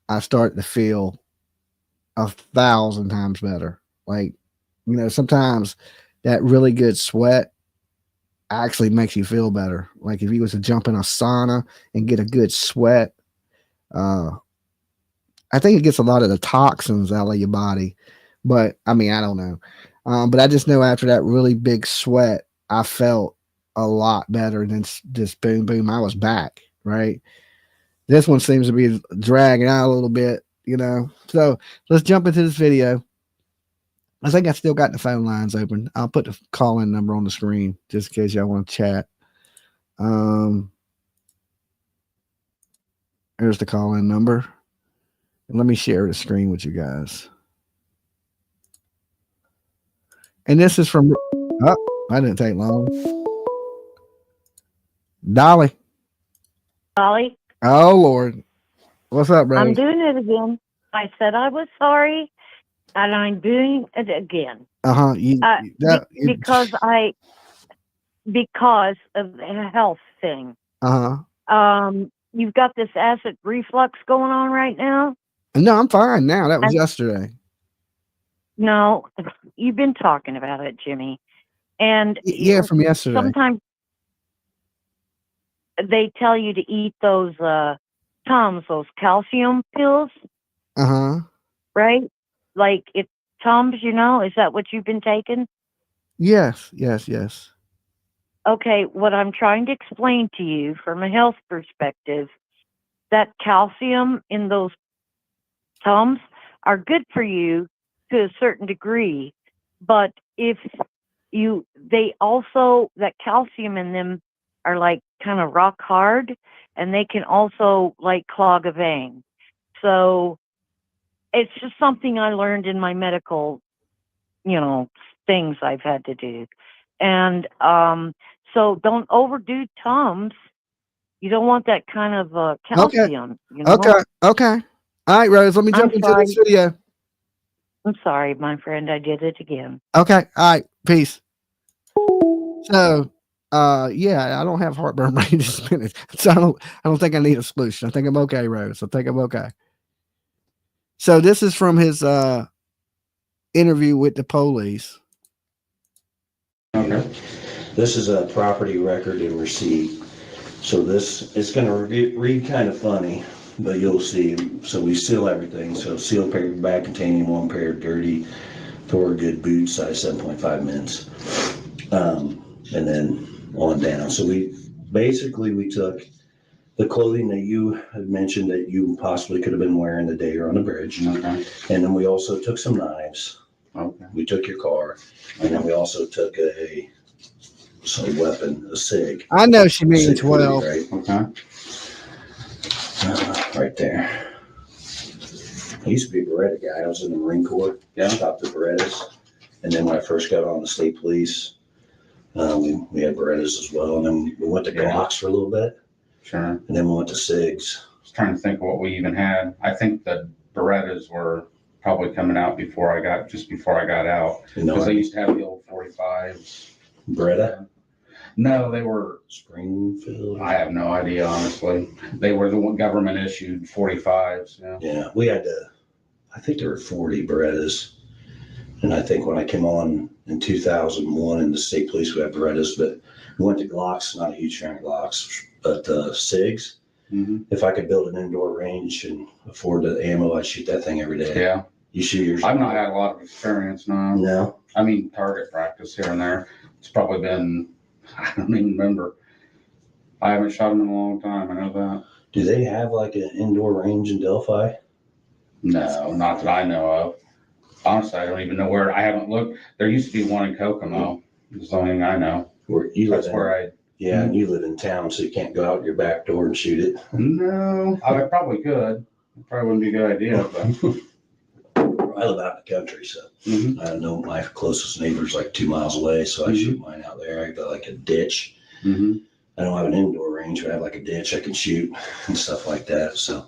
I started to feel 1,000 times better. Like, sometimes that really good sweat actually makes you feel better. Like if you was to jump in a sauna and get a good sweat, uh, I think it gets a lot of the toxins out of your body. But I mean, I don't know. But I just know after that really big sweat, I felt a lot better than just boom, boom. I was back, right? This one seems to be dragging out a little bit, So let's jump into this video. I think I still got the phone lines open. I'll put the call-in number on the screen just in case y'all want to chat. Here's the call-in number. Let me share the screen with you guys. And this is from, oh, that didn't take long. Dolly. Dolly? Oh, Lord. What's up, Rose? I'm doing it again. I said I was sorry, and I'm doing it again. Uh-huh. Because of the health thing. Uh-huh. You've got this acid reflux going on right now? No, I'm fine now. That was yesterday. No, you've been talking about it, Jimmy. And yeah, from yesterday. Sometimes they tell you to eat those Tums, those calcium pills. Uh-huh. Right? Like it's Tums, is that what you've been taking? Yes. Okay, what I'm trying to explain to you from a health perspective, that calcium in those Tums are good for you to a certain degree, but that calcium in them are like kind of rock hard, and they can also like clog a vein. So it's just something I learned in my medical, things I've had to do. And so don't overdo Tums. You don't want that kind of calcium. Okay. All right, Rose, let me jump into this video. I'm sorry, my friend. I did it again. Okay. All right. Peace. So, yeah, I don't have heartburn right this minute. So I don't think I need a solution. I think I'm okay, Rose. I think I'm okay. So this is from his interview with the police. Okay. This is a property record and receipt. So this is going to read kind of funny, but you'll see. So we seal everything. So sealed paperback containing 1 pair of dirty Thor good boots, size 7.5 mins. And then on down. So we took the clothing that you had mentioned that you possibly could have been wearing the day you're on the bridge. Okay. And then we also took some knives. Okay. We took your car. And then we also took a weapon, a SIG. I know she means SIG 40, 12. right? Okay. Right there. I used to be a Beretta guy. I was in the Marine Corps. Yeah. Stopped the Berettas. And then when I first got on the state police, we had Berettas as well. And then we went to Glocks for a little bit. Sure. And then we went to SIGs. I was trying to think of what we even had. I think the Berettas were probably coming out before I got out. Because I used to have the old 45s. Beretta? No, they were Springfield. I have no idea, honestly. They were the government issued 45s. Yeah, we had I think there were 40 Berettas. And I think when I came on in 2001 in the state police, we had Berettas, but we went to Glocks, not a huge fan of Glocks, but SIGs. Mm-hmm. If I could build an indoor range and afford the ammo, I'd shoot that thing every day. Yeah. You shoot yours? I've not had a lot of experience, no. No? I mean, target practice here and there. It's probably been, I don't even remember. I haven't shot them in a long time, I know that. Do they have like an indoor range in Delphi? No, not that I know of. Honestly, I don't even know where. I haven't looked. There used to be one in Kokomo. That's the only thing I know. Yeah, and you live in town, so you can't go out your back door and shoot it. No, I probably could. It probably wouldn't be a good idea, but I live out in the country, so I know my closest neighbor's like 2 miles away, so I shoot mine out there. I got like a ditch. I don't have an indoor range, but I have like a ditch I can shoot and stuff like that. So,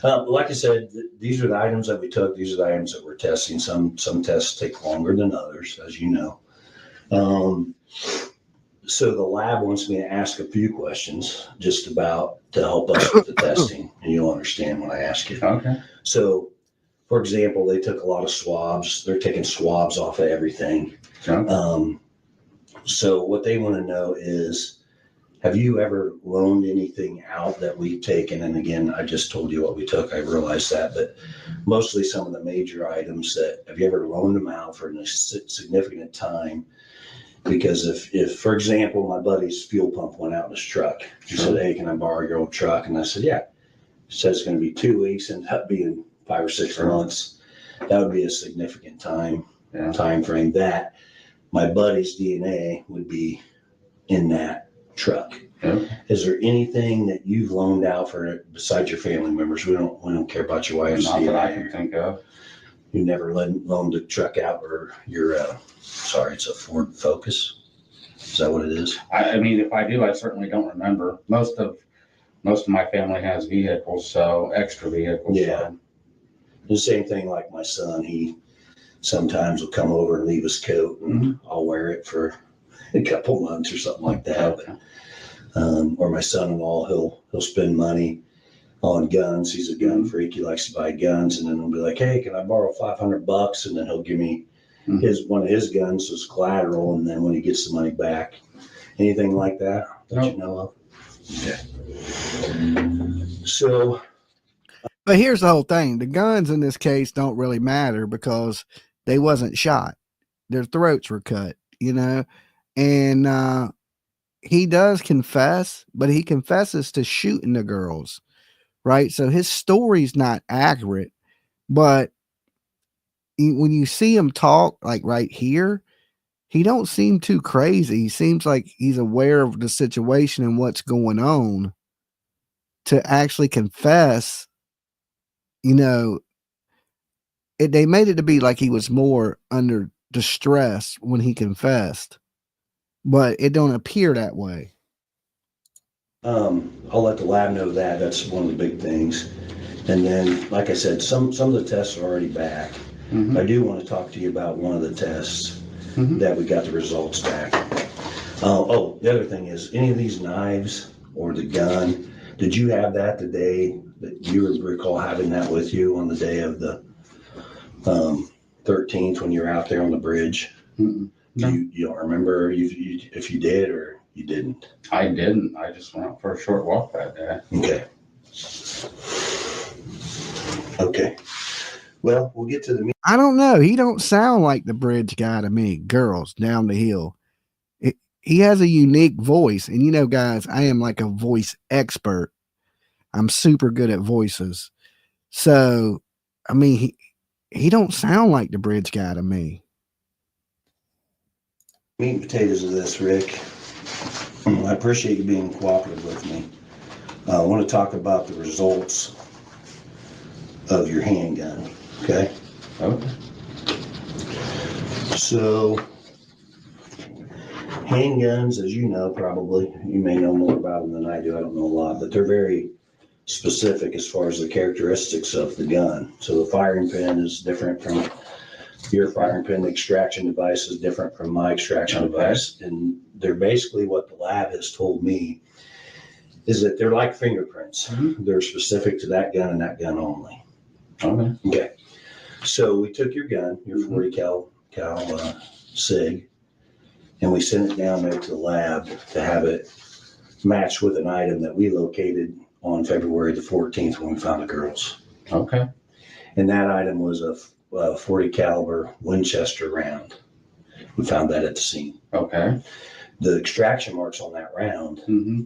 like I said, these are the items that we took. These are the items that we're testing. Some tests take longer than others, as you know. So the lab wants me to ask a few questions just about to help us with the testing, and you'll understand when I ask you. okay. So for example, they took a lot of swabs. They're taking swabs off of everything. Okay. So what they want to know is, have you ever loaned anything out that we've taken? And again, I just told you what we took. I realized that, but mostly some of the major items that, have you ever loaned them out for a significant time? Because if, for example, my buddy's fuel pump went out in his truck, he said, hey, can I borrow your old truck? And I said, yeah. He said it's going to be 2 weeks, and that being 5 or 6 months. That would be a significant time frame. That my buddy's DNA would be in that truck. Yeah. Is there anything that you've loaned out for besides your family members? We don't care about your wife's Not DNA. that I can think of. You never loaned a truck out, or your sorry, it's a Ford Focus. Is that what it is? I mean, if I do, I certainly don't remember. Most of my family has vehicles, so extra vehicles. Yeah. So. The same thing like my son. He sometimes will come over and leave his coat, and I'll wear it for a couple months or something like that. Okay. Or my son-in-law, he'll spend money on guns. He's a gun freak. He likes to buy guns, and then he'll be like, hey, can I borrow $500? And then he'll give me one of his guns as collateral. And then when he gets the money back, anything like that you know of? Yeah. So, but here's the whole thing. The guns in this case don't really matter because they wasn't shot. Their throats were cut, and he does confess, but he confesses to shooting the girls, right? So his story's not accurate, but when you see him talk, like right here, he don't seem too crazy. He seems like he's aware of the situation and what's going on to actually confess. They made it to be like he was more under distress when he confessed, but it don't appear that way. I'll let the lab know that. That's one of the big things. And then, like I said, some of the tests are already back. I do want to talk to you about one of the tests that we got the results back. The other thing is, any of these knives or the gun, did you have that the day that you recall having that with you on the day of the 13th when you were out there on the bridge? No. You don't remember if you did or you didn't? I didn't. I just went out for a short walk that day. Okay. Well, we'll get to the. I don't know. He don't sound like the bridge guy to me. Girls down the hill. He has a unique voice, and guys, I am like a voice expert. I'm super good at voices. So, I mean, he don't sound like the bridge guy to me. Meat and potatoes of this, Rick. I appreciate you being cooperative with me. I want to talk about the results of your handgun. Okay. So, handguns, as you know, probably, you may know more about them than I do. I don't know a lot, but they're very specific as far as the characteristics of the gun. So the firing pin is different from your firing pin. The extraction device is different from my extraction device. And they're basically, what the lab has told me is that they're like fingerprints. They're specific to that gun and that gun only. Okay. So we took your gun, your 40 cal SIG, and we sent it down there to the lab to have it matched with an item that we located on February the 14th when we found the girls. Okay. And that item was a 40 caliber Winchester round. We found that at the scene. Okay. The extraction marks on that round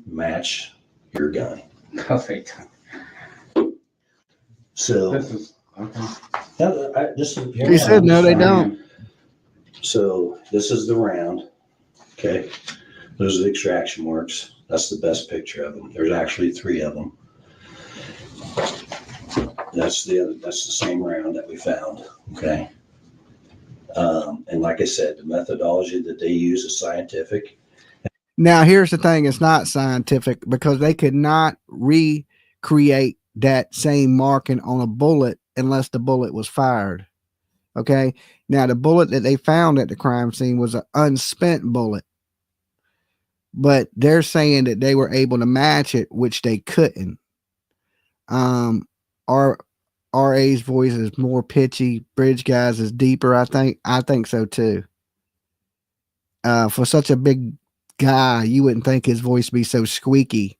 match your gun. Perfect. So this is okay. He said no, they don't. So this is the round. Okay. Those are the extraction marks. That's the best picture of them. There's actually 3 of them. That's the same round that we found. Okay. And like I said, the methodology that they use is scientific. Now, here's the thing. It's not scientific because they could not recreate that same marking on a bullet unless the bullet was fired. Okay. Now, the bullet that they found at the crime scene was an unspent bullet, but they're saying that they were able to match it, which they couldn't. Our RA's voice is more pitchy. Bridge Guy's is deeper. I think so too. For such a big guy, you wouldn't think his voice would be so squeaky.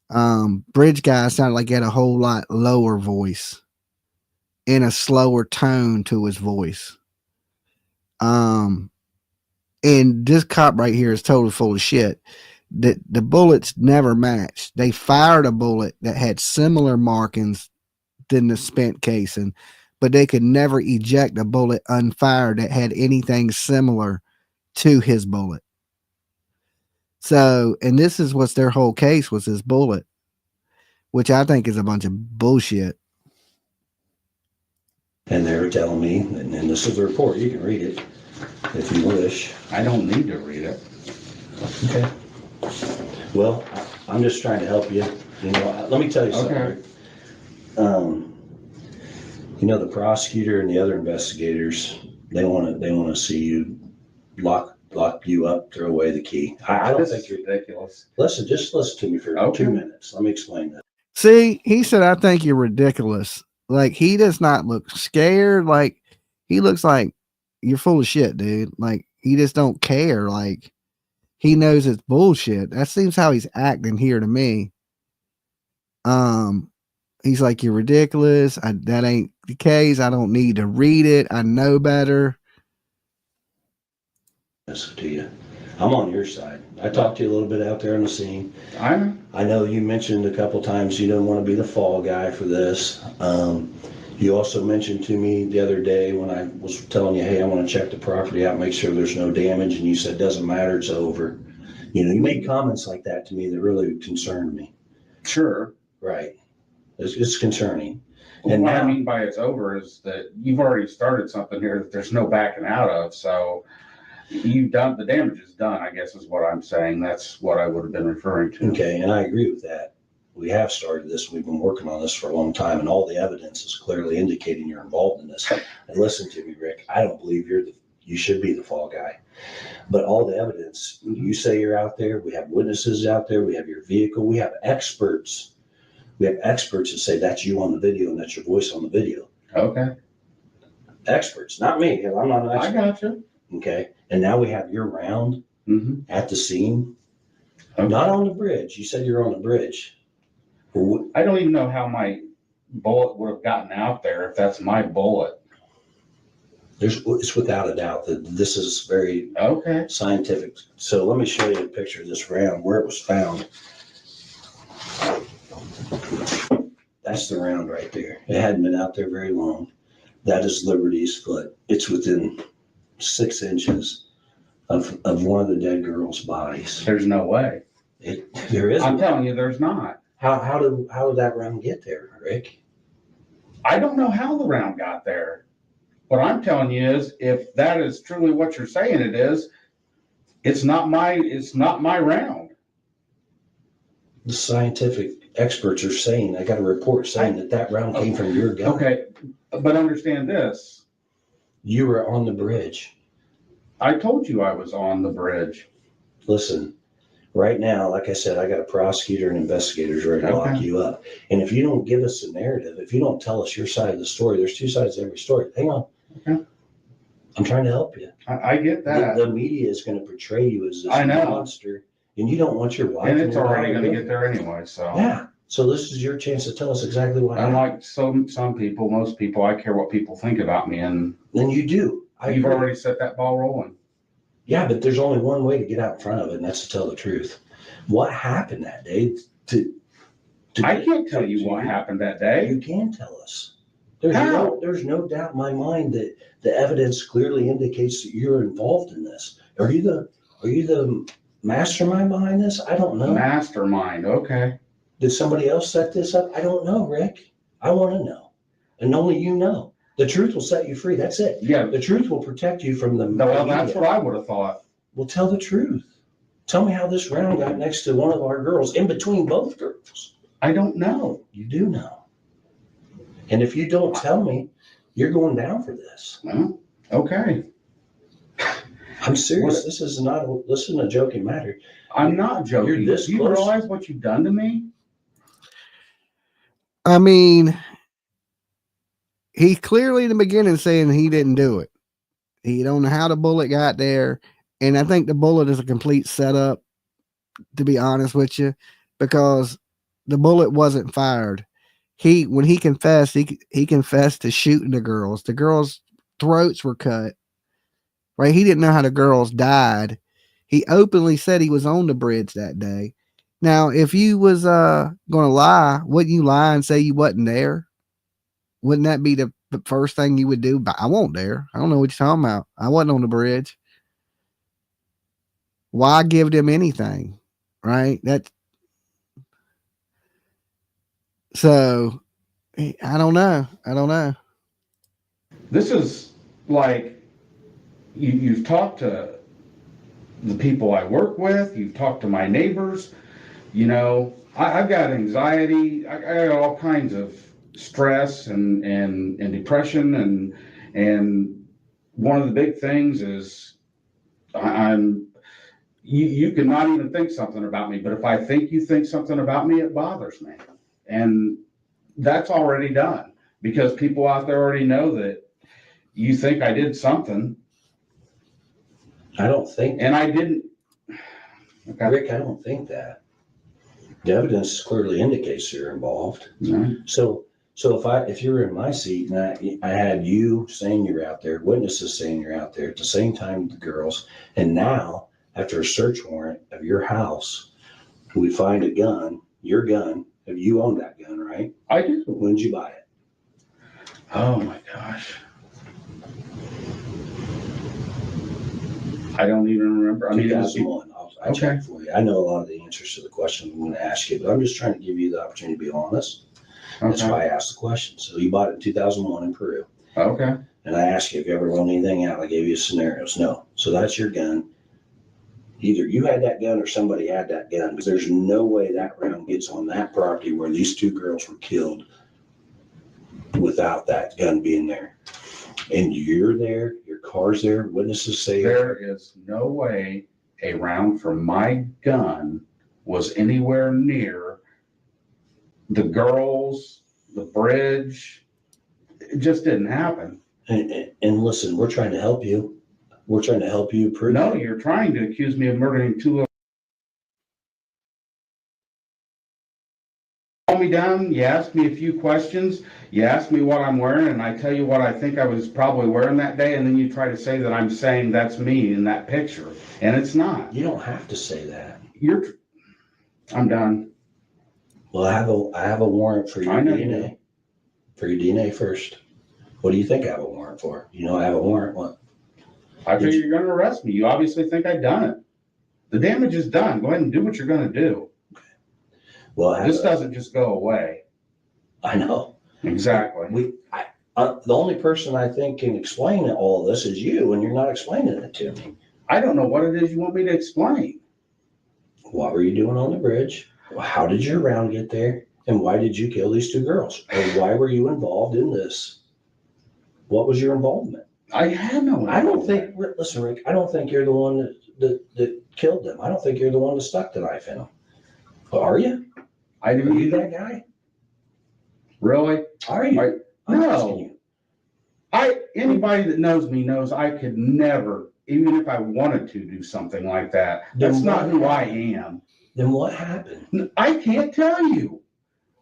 Bridge Guy sounded like he had a whole lot lower voice and a slower tone to his voice. And this cop right here is totally full of shit. The bullets never matched. They fired a bullet that had similar markings than the spent casing, but they could never eject a bullet unfired that had anything similar to his bullet. So, and this is what's their whole case was this bullet, which I think is a bunch of bullshit. And they were telling me, and this is the report, you can read it if you wish. I don't need to read it. Okay. Well, I'm just trying to help you. You know, let me tell you something. Okay. You know, the prosecutor and the other investigators, they want to see you lock you up, throw away the key. I don't think you're ridiculous. Just listen to me for 2 minutes. Let me explain that. See, he said, I think you're ridiculous. Like, he does not look scared. Like, he looks like you're full of shit, dude. Like, he just don't care. Like, he knows it's bullshit. That seems how he's acting here to me. He's like, you're ridiculous. That ain't the case. I don't need to read it. I know better. To you, I'm on your side. I talked to you a little bit out there on the scene. I know you mentioned a couple times you don't want to be the fall guy for this. You also mentioned to me the other day when I was telling you, hey, I want to check the property out, make sure there's no damage, and you said, doesn't matter, it's over. You know, you made comments like that to me that really concerned me. Sure. Right. It's concerning. And what I mean by it's over is that you've already started something here that there's no backing out of. So you've done, the damage is done, I guess is what I'm saying. That's what I would have been referring to. Okay, and I agree with that. We have started this. We've been working on this for a long time, and all the evidence is clearly indicating you're involved in this. And listen to me, Rick, I don't believe you should be the fall guy. But all the evidence, you say you're out there, we have witnesses out there, we have your vehicle, we have experts. We have experts that say that's you on the video and that's your voice on the video. Okay. Experts, not me. I'm not an expert. I got you. Okay. And now we have your round at the scene. Okay. Not on the bridge. You said you're on the bridge. I don't even know how my bullet would have gotten out there if that's my bullet. It's without a doubt that this is very scientific. So let me show you a picture of this round where it was found. That's the round right there. It hadn't been out there very long. That is Liberty's foot. It's within 6 inches of one of the dead girl's bodies. There's no way. There is. I'm telling you, there's not. How did that round get there, Rick? I don't know how the round got there. What I'm telling you is, if that is truly what you're saying it is, it's not my round. The scientific experts are saying, I got a report saying that round came from your gun. Okay, but understand this. You were on the bridge. I told you I was on the bridge. Listen, right now, like I said, I got a prosecutor and investigators ready to lock you up. And if you don't give us a narrative, if you don't tell us your side of the story, there's 2 sides to every story. Hang on. Okay. I'm trying to help you. I get that. The media is going to portray you as this monster, and you don't want your wife. And it's already going to get there anyway. So yeah. So this is your chance to tell us exactly what happened. Unlike some people, most people, I care what people think about me, and then you do. You've already set that ball rolling. Yeah, but there's only one way to get out in front of it, and that's to tell the truth. What happened that day? I can't tell you what happened that day. You can tell us. There's no doubt in my mind that the evidence clearly indicates that you're involved in this. Are you the mastermind behind this? I don't know. Mastermind, okay. Did somebody else set this up? I don't know, Rick. I want to know. And only you know. The truth will set you free. That's it. Yeah. The truth will protect you from the Well, that's what I would have thought. Well, tell the truth. Tell me how this round got next to one of our girls, in between both girls. I don't know. You do know. And if you don't tell me, you're going down for this. Well, okay. I'm serious. This isn't a joking matter. I'm not joking. You're this Do you close. realize what you've done to me? I mean, He's clearly in the beginning saying he didn't do it. He don't know how the bullet got there. And I think the bullet is a complete setup, to be honest with you, because the bullet wasn't fired. When he confessed, he confessed to shooting the girls. The girls' throats were cut. Right? He didn't know how the girls died. He openly said he was on the bridge that day. Now, if you was gonna lie, wouldn't you lie and say you wasn't there? Wouldn't that be the first thing you would do? But I wasn't there. I don't know what you're talking about. I wasn't on the bridge. Why give them anything? Right? That's so I don't know. I don't know. This is like you've talked to the people I work with, you've talked to my neighbors. You know, I've got anxiety, I got all kinds of stress and depression, and one of the big things is I'm you can not even think something about me, but if I think you think something about me, it bothers me. And that's already done because people out there already know that you think I did something. I don't think, and I didn't. Okay. Rick, I don't think that. The evidence clearly indicates you're involved. Mm-hmm. So if you're in my seat and I had you saying you're out there, witnesses saying you're out there at the same time with the girls, and now after a search warrant of your house, we find a gun, your gun. You own that gun, right? I do. When did you buy it? Oh my gosh. I don't even remember. I mean, 2001. I okay. checked for you. I know a lot of the answers to the question I'm going to ask you, but I'm just trying to give you the opportunity to be honest. Okay. That's why I asked the question. So you bought it in 2001 in Peru. Okay. And I asked you if you ever loaned anything out. I gave you scenarios. No. So that's your gun. Either you had that gun or somebody had that gun, because there's no way that round gets on that property where these two girls were killed without that gun being there. And you're there, your car's there, witnesses say there is no way a round from my gun was anywhere near the girls, the bridge. It just didn't happen. And listen, we're trying to help you. We're trying to help you prove. No, you're trying to accuse me of murdering two little. Calm me down. You ask me a few questions. You ask me what I'm wearing, and I tell you what I think I was probably wearing that day, and then you try to say that I'm saying that's me in that picture, and it's not. You don't have to say that. I'm done. Well, I have a warrant for your DNA. For your DNA first. What do you think I have a warrant for? You know I have a warrant. What? I figure you're going to arrest me. You obviously think I've done it. The damage is done. Go ahead and do what you're going to do. Well, this doesn't just go away. I know. Exactly. The only person I think can explain all of this is you, and you're not explaining it to me. I don't know what it is you want me to explain. What were you doing on the bridge? How did your round get there? And why did you kill these two girls? Or why were you involved in this? What was your involvement? I had no. I don't think. Listen, Rick. I don't think you're the one that killed them. I don't think you're the one that stuck the knife in them. Are you? Are you that guy? Really? Are you? No. Anybody that knows me knows I could never, even if I wanted to do something like that. That's not who I am. Then what happened? I can't tell you.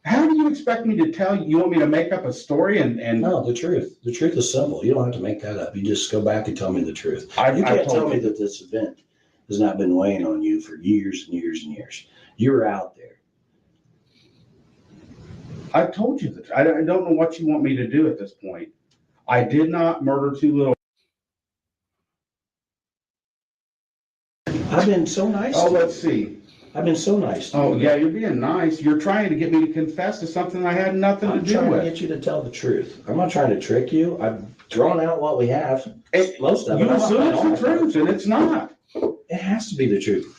How do you expect me to tell you? You want me to make up a story and No, the truth. The truth is simple. You don't have to make that up. You just go back and tell me the truth. You can't tell me that this event has not been weighing on you for years and years and years. You're out there. I've told you that. I don't know what you want me to do at this point. I did not murder two little. I've been so nice. Oh, let's see. I've been so nice. Oh, yeah, you're being nice. You're trying to get me to confess to something I had nothing to do with. I'm trying to get you to tell the truth. I'm not trying to trick you. I've drawn out what we have. Most of it. You assume it's the truth, and it's not. It has to be the truth.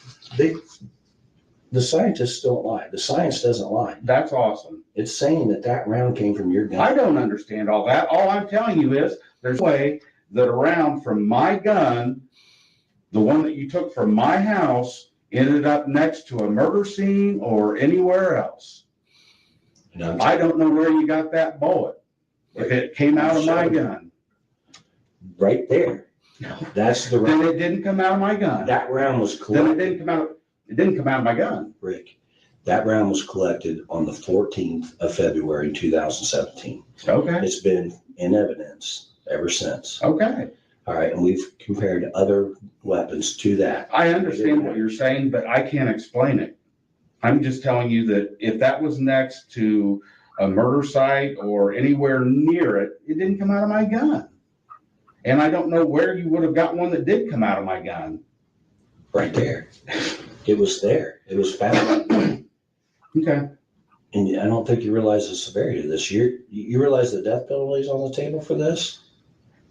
The scientists don't lie. The science doesn't lie. That's awesome. It's saying that round came from your gun. I don't understand all that. All I'm telling you is there's a way that a round from my gun, the one that you took from my house, ended up next to a murder scene or anywhere else. I don't know where you got that bullet. If it came out of my gun. Right there. That's the Then round. it didn't come out of my gun. That round was Then collected. it didn't come out of my gun. Rick, that round was collected on the 14th of February, 2017. Okay. It's been in evidence ever since. Okay. All right, and we've compared other weapons to that. I understand what you're saying, but I can't explain it. I'm just telling you that if that was next to a murder site or anywhere near it, it didn't come out of my gun. And I don't know where you would have got one that did come out of my gun. Right there. It was there. It was found. Okay. And I don't think you realize the severity of this. You realize the death penalty is on the table for this?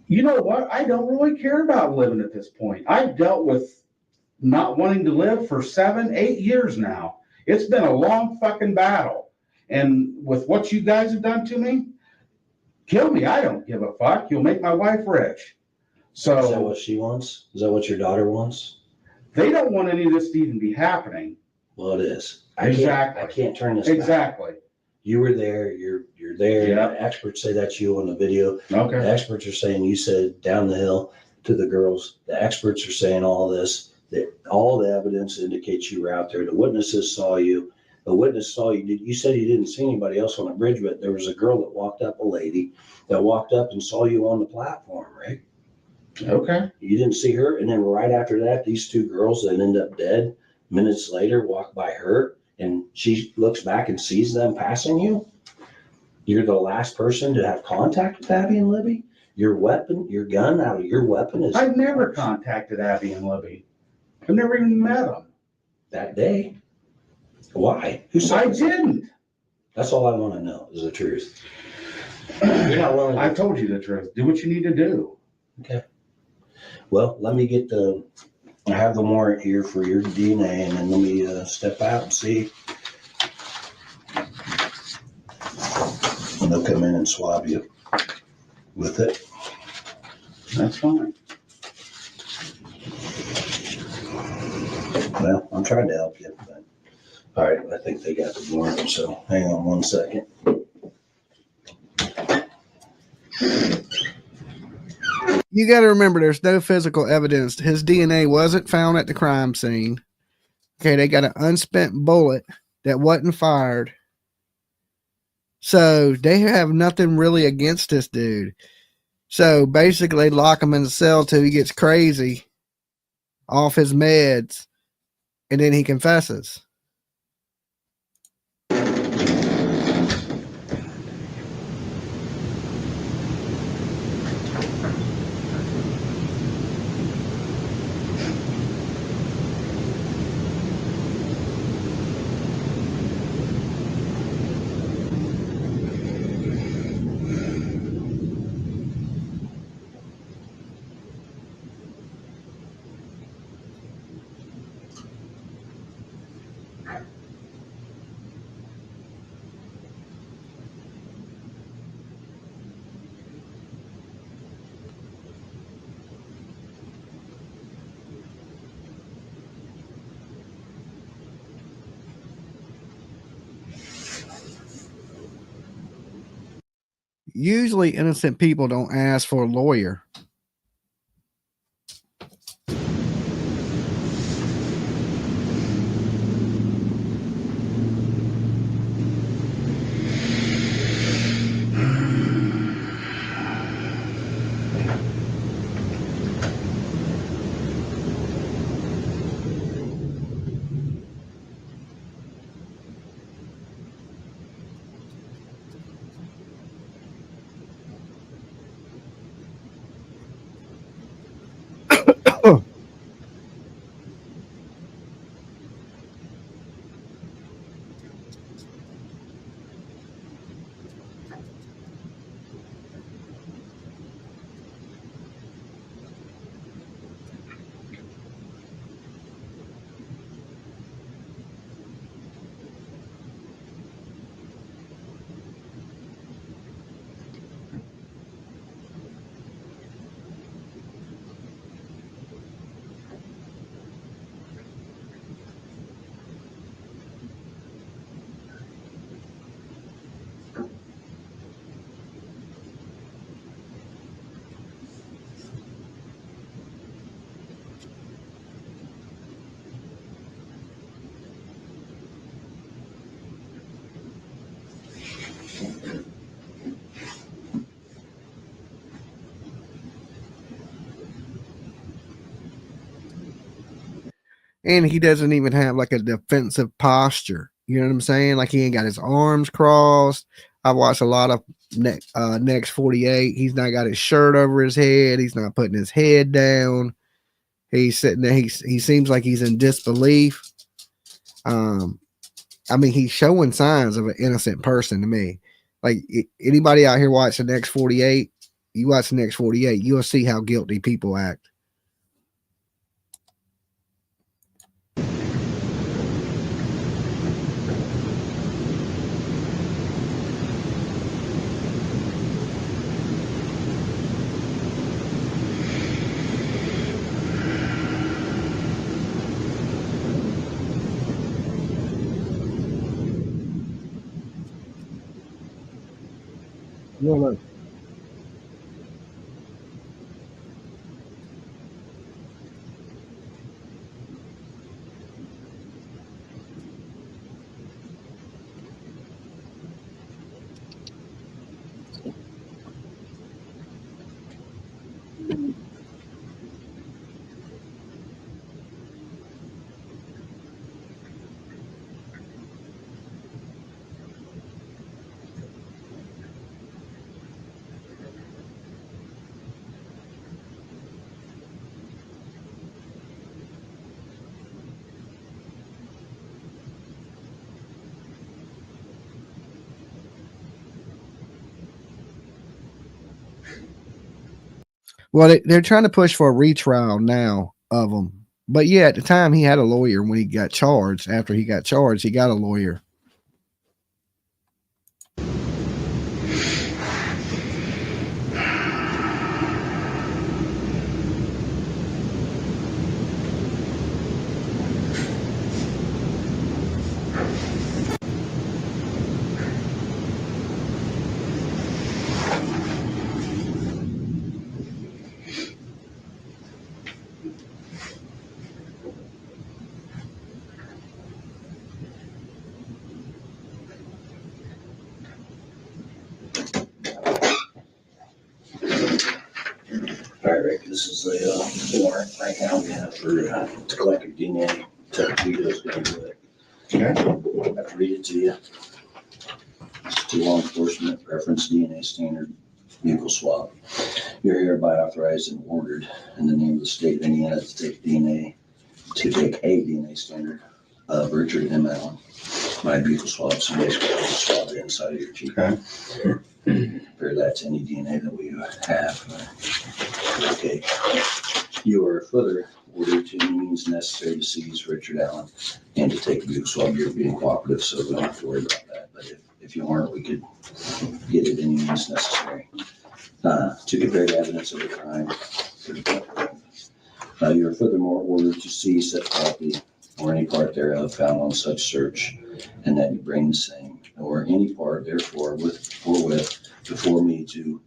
You know what? I don't really care about living at this point. I've dealt with not wanting to live for 7, 8 years now. It's been a long fucking battle. And with what you guys have done to me, kill me. I don't give a fuck. You'll make my wife rich. So Is that what she wants? Is that what your daughter wants? They don't want any of this to even be happening. Well, it is. Exactly. I can't turn this Exactly. back. You were there. You're there. Yeah. The experts say that's you on the video. Okay. The experts are saying you said down the hill to the girls. The experts are saying all this. That all the evidence indicates you were out there. The witnesses saw you. The witness saw you. You said you didn't see anybody else on the bridge, but there was a girl that walked up, a lady that walked up and saw you on the platform, right? Okay. You didn't see her, and then right after that, these two girls that end up dead minutes later walk by her, and she looks back and sees them passing you. You're the last person to have contact with Abby and Libby. Your weapon, your gun out of your weapon is. I've never contacted Abby and Libby. I've never even met them. That day. Why? Who said I this? didn't. That's all I want to know is the truth. You're not willing. I told you the truth. Do what you need to do. Okay. Well, let me get I have the warrant here for your DNA, and then let me step out and see. And they'll come in and swab you with it. That's fine. Well, I'm trying to help you, but all right, I think they got the warrant, so hang on one second. You got to remember, there's no physical evidence. His DNA wasn't found at the crime scene. Okay, they got an unspent bullet that wasn't fired. So they have nothing really against this dude. So basically, they lock him in the cell till he gets crazy off his meds, and then he confesses. Usually innocent people don't ask for a lawyer. And he doesn't even have like a defensive posture. You know what I'm saying? Like he ain't got his arms crossed. I've watched a lot of Next 48. He's not got his shirt over his head. He's not putting his head down. He's sitting there. He seems like he's in disbelief. I mean, he's showing signs of an innocent person to me. Like anybody out here watching Next 48, you watch the Next 48, you'll see how guilty people act. No. Well, they're trying to push for a retrial now of him. But yeah, at the time he had a lawyer when he got charged. After he got charged, he got a lawyer. All right, Rick, this is the warrant right now we have for to collect your DNA. Vito's gonna do it. Okay. I have to read it to you. It's to law enforcement, reference DNA standard, vehicle swap. You're hereby authorized and ordered in the name of the state of Indiana to take a DNA standard of Richard M. Allen. My vehicle swap, so basically I'll just swab the inside of your teeth. Okay. Compare that to any DNA that we have. Okay. You are further ordered to any means necessary to seize Richard Allen and to take a vehicle swab. You're being cooperative, so we don't have to worry about that. But if you aren't, we could get it any means necessary. To compare the evidence of the crime. You are furthermore ordered to seize such property or any part thereof found on such search, and that you bring the same or any part therefore forthwith before me to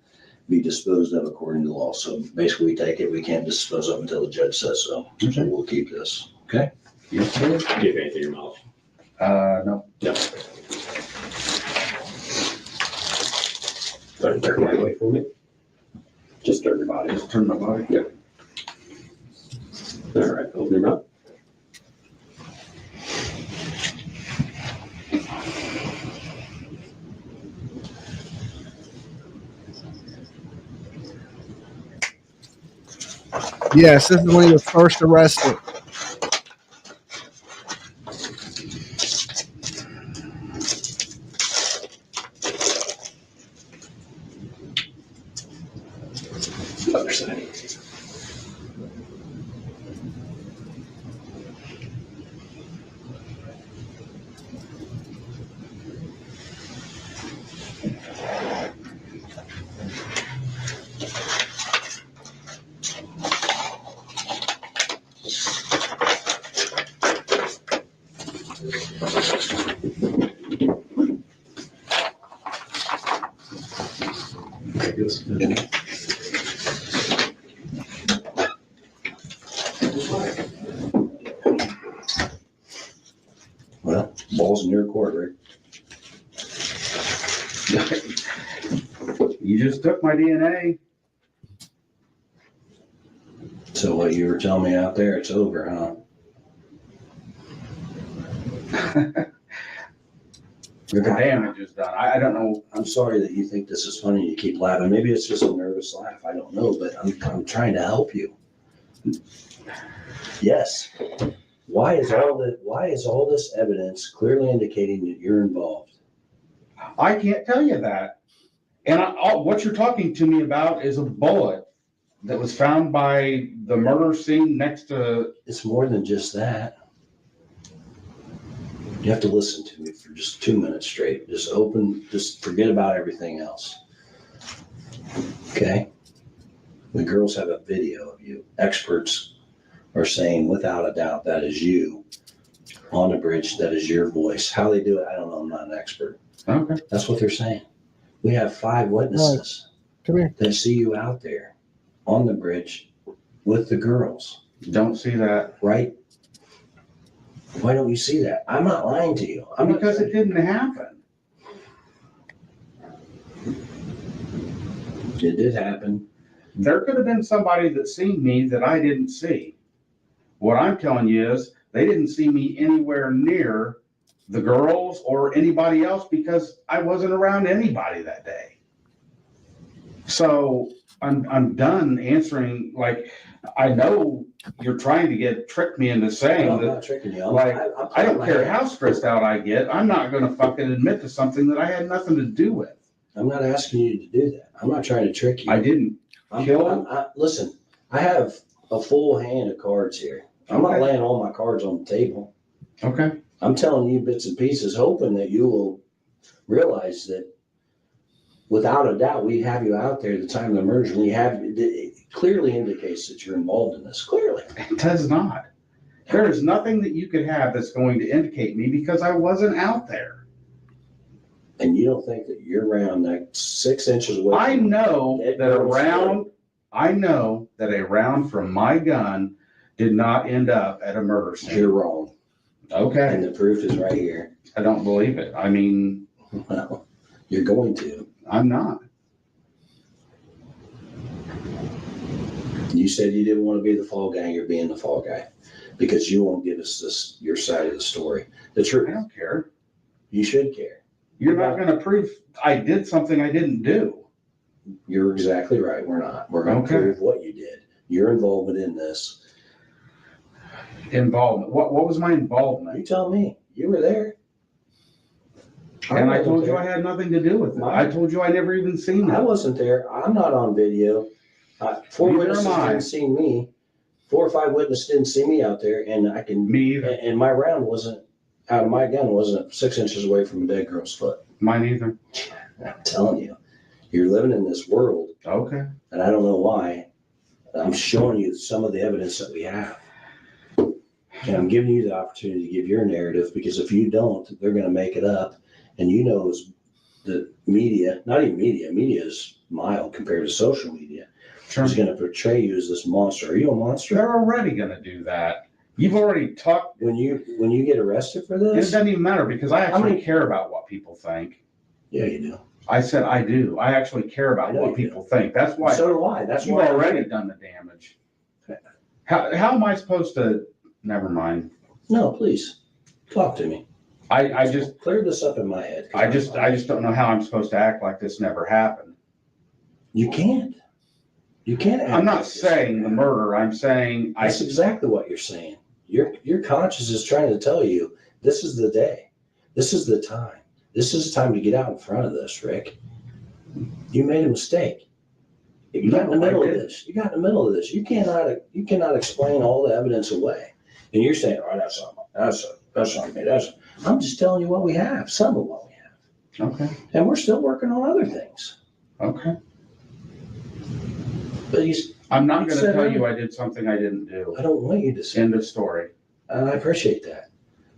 be disposed of according to law. So basically we take it, we can't dispose of until the judge says so. So we'll keep this, okay? Yes, sir. Do you have anything in your mouth? No. Yep. Turn your body away from me. Just turn your body. Just turn my body. Yep. All right, open your mouth. Yes, this is when he was first arrested. Other side. Well, ball's in your court, Rick. You just took my DNA. So what you were telling me out there, it's over, huh? The damage is done. I don't know. I'm sorry that you think this is funny and you keep laughing. Maybe it's just a nervous laugh. I don't know, but I'm trying to help you. Yes. Why is all this evidence clearly indicating that you're involved? I can't tell you that. And what you're talking to me about is a bullet that was found by the murder scene next to. It's more than just that. You have to listen to me for just 2 minutes straight. Just forget about everything else. Okay? The girls have a video of you. Experts are saying without a doubt that is you on the bridge. That is your voice. How they do it, I don't know. I'm not an expert. Okay. That's what they're saying. We have 5 witnesses that see you out there on the bridge with the girls. Don't see that. Right? Why don't you see that? I'm not lying to you. Because it didn't happen. It did happen. There could have been somebody that seen me that I didn't see. What I'm telling you is they didn't see me anywhere near the girls or anybody else because I wasn't around anybody that day. So I'm done answering. Like, I know you're trying to trick me into saying I'm that. not tricking you. I don't care how stressed out I get. I'm not going to fucking admit to something that I had nothing to do with. I'm not asking you to do that. I'm not trying to trick you. I didn't. Listen, I have a full hand of cards here. I'm not laying all my cards on the table. Okay. I'm telling you bits and pieces, hoping that you will realize that without a doubt, we have you out there at the time of the merger. It clearly indicates that you're involved in this. Clearly. It does not. There is nothing that you could have that's going to indicate me because I wasn't out there. And you don't think that you're around like 6 inches away? I know that a round from my gun did not end up at a murder scene. You're wrong. Okay. And the proof is right here. I don't believe it. I mean, well, you're going to. I'm not. You said you didn't want to be the fall guy. You're being the fall guy because you won't give us your side of the story. The truth. I don't care. You should care. You're not going to prove I did something I didn't do. You're exactly right. We're not. We're going to prove what you did. Your involvement in this. Involvement. What was my involvement? You tell me. You were there. And I told you I had nothing to do with it. I told you I never even seen it. I wasn't there. I'm not on video. 4 witnesses didn't see me. 4 or 5 witnesses didn't see me out there, and Me either. And my round wasn't out of my gun. Wasn't 6 inches away from a dead girl's foot. Mine either. I'm telling you, you're living in this world. Okay. And I don't know why. I'm showing you some of the evidence that we have. And I'm giving you the opportunity to give your narrative, because if you don't, they're going to make it up. And you know, the media, not even media is mild compared to social media. Sure. Is going to portray you as this monster. Are you a monster? They're already going to do that. You've already talked. When you get arrested for this? It doesn't even matter because I actually care about what people think. Yeah, you do. I said I do. I actually care about what people think. That's why. So do I. That's you've why already done the damage. How am I supposed to? Never mind. No, please talk to me. I just cleared this up in my head. I just don't know how I'm supposed to act like this never happened. You can't. You can't. I'm not saying the murder. I'm saying that's exactly what you're saying. Your conscience is trying to tell you this is the day. This is the time. This is the time to get out in front of this, Rick. You made a mistake. You got in the middle of this. You cannot explain all the evidence away. And you're saying, "Oh, that's not me. I'm just telling you what we have. Some of what we have. Okay. And we're still working on other things. Okay. But I'm not going to tell you I did something I didn't do. I don't want you to say. End of story. And I appreciate that.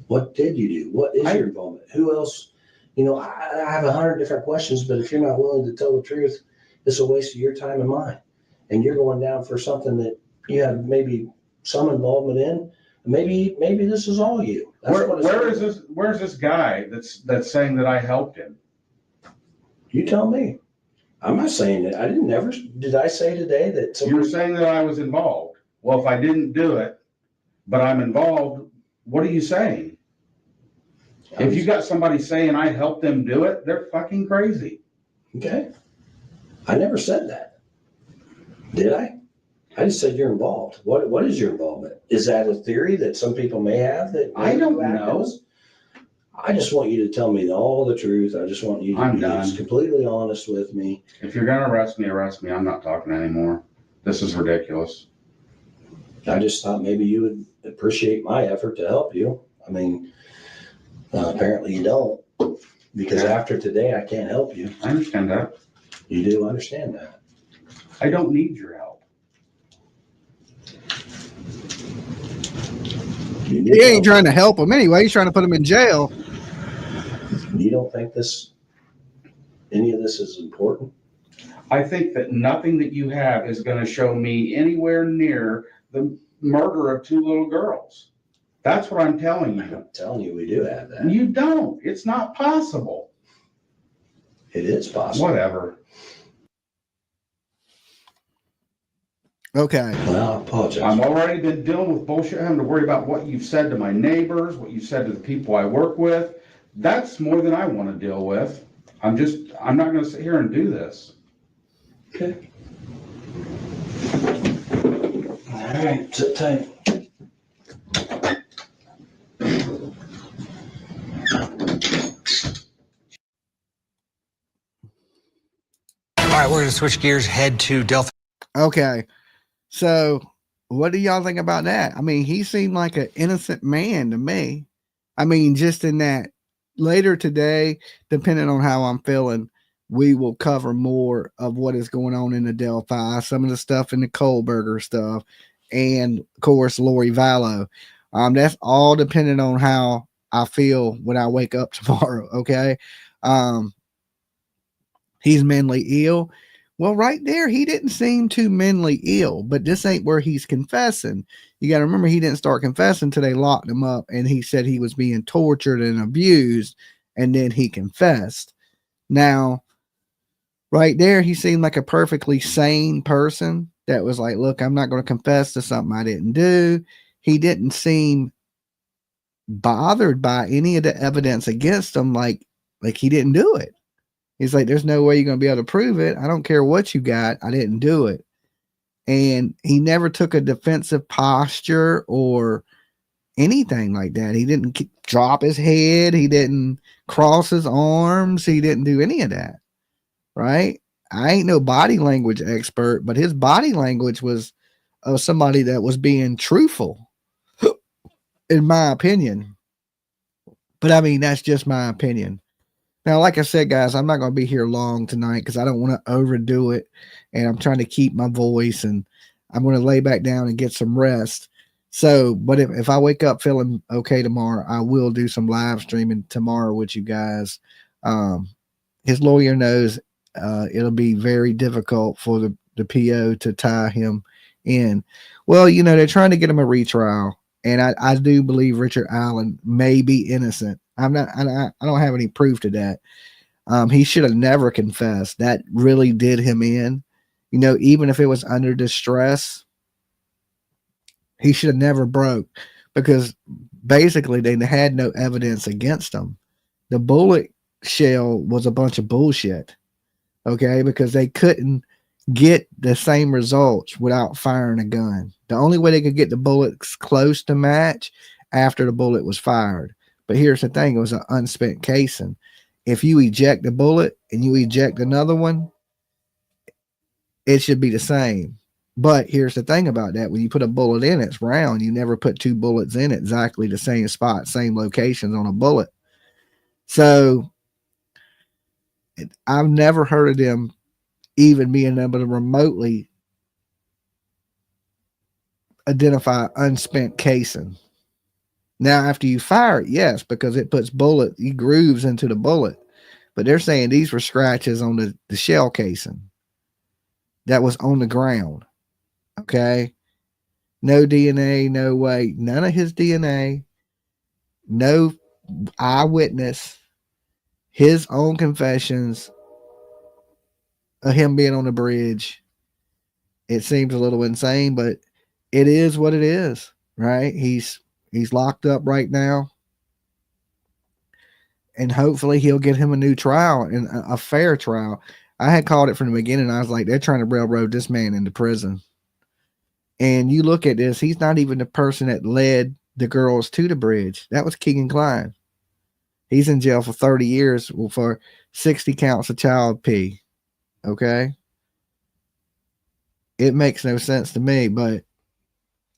What did you do? What is your involvement? Who else? You know, I have 100 different questions, but if you're not willing to tell the truth, it's a waste of your time and mine. And you're going down for something that you have maybe some involvement in. Maybe this is all you. Where's this guy that's saying that I helped him? You tell me. I'm not saying that. Did I say today that you're saying that I was involved? Well, if I didn't do it, but I'm involved, what are you saying? If you got somebody saying I helped them do it, they're fucking crazy. Okay. I never said that. Did I? I just said you're involved. What is your involvement? Is that a theory that some people may have that I don't act know. as? I just want you to tell me all the truth. I just want you to I'm be done. completely honest with me. If you're gonna arrest me, arrest me. I'm not talking anymore. This is ridiculous. I just thought maybe you would appreciate my effort to help you. I mean, apparently you don't, because Okay. after today, I can't help you. I understand that. You do understand that. I don't need your help. He ain't trying to help him anyway. He's trying to put him in jail. You don't think any of this is important? I think that nothing that you have is gonna show me anywhere near the murder of 2 little girls. That's what I'm telling you. I'm telling you, we do have that. You don't. It's not possible. It is possible. Whatever. Okay. Well, I apologize. I'm already been dealing with bullshit, having to worry about what you've said to my neighbors, what you said to the people I work with. That's more than I want to deal with. I'm not going to sit here and do this. Okay. All right, sit tight. All right, we're going to switch gears, head to Delphi. Okay. So what do y'all think about that? I mean, he seemed like an innocent man to me. I mean, just in that later today, depending on how I'm feeling, we will cover more of what is going on in the Delphi, some of the stuff in the Kohlberger stuff, and of course, Lori Vallow. That's all dependent on how I feel when I wake up tomorrow. Okay. He's mentally ill. Well, right there, he didn't seem too mentally ill, but this ain't where he's confessing. You got to remember, he didn't start confessing until they locked him up and he said he was being tortured and abused, and then he confessed. Now, right there, he seemed like a perfectly sane person that was like, look, I'm not going to confess to something I didn't do. He didn't seem bothered by any of the evidence against him, like he didn't do it. He's like, there's no way you're going to be able to prove it. I don't care what you got. I didn't do it. And he never took a defensive posture or anything like that. He didn't drop his head. He didn't cross his arms. He didn't do any of that. Right? I ain't no body language expert, but his body language was of somebody that was being truthful, in my opinion. But I mean, that's just my opinion. Now, like I said, guys, I'm not going to be here long tonight because I don't want to overdo it. And I'm trying to keep my voice, and I'm going to lay back down and get some rest. So, but if I wake up feeling okay tomorrow, I will do some live streaming tomorrow with you guys. His lawyer knows it'll be very difficult for the PO to tie him in. Well, you know, they're trying to get him a retrial. And I do believe Richard Allen may be innocent. I don't have any proof to that. He should have never confessed. That really did him in. You know, even if it was under distress, he should have never broke, because basically they had no evidence against him. The bullet shell was a bunch of bullshit. Okay, because they couldn't get the same results without firing a gun. The only way they could get the bullets close to match after the bullet was fired. But here's the thing, it was an unspent casing. If you eject a bullet and you eject another one, it should be the same. But here's the thing about that. When you put a bullet in, it's round. You never put 2 bullets in exactly the same spot, same locations on a bullet. So I've never heard of them even being able to remotely identify unspent casing. Now, after you fire it, yes, because it puts grooves into the bullet. But they're saying these were scratches on the shell casing that was on the ground. Okay. No DNA, no way. None of his DNA, no eyewitness, his own confessions of him being on the bridge. It seems a little insane, but it is what it is, right? He's locked up right now. and hopefully he'll get him a new trial and a fair trial. I had called it from the beginning. I was like, they're trying to railroad this man into prison. And you look at this, he's not even the person that led the girls to the bridge. That was Keegan Klein. He's in jail for 30 years for 60 counts of child P. Okay. It makes no sense to me, but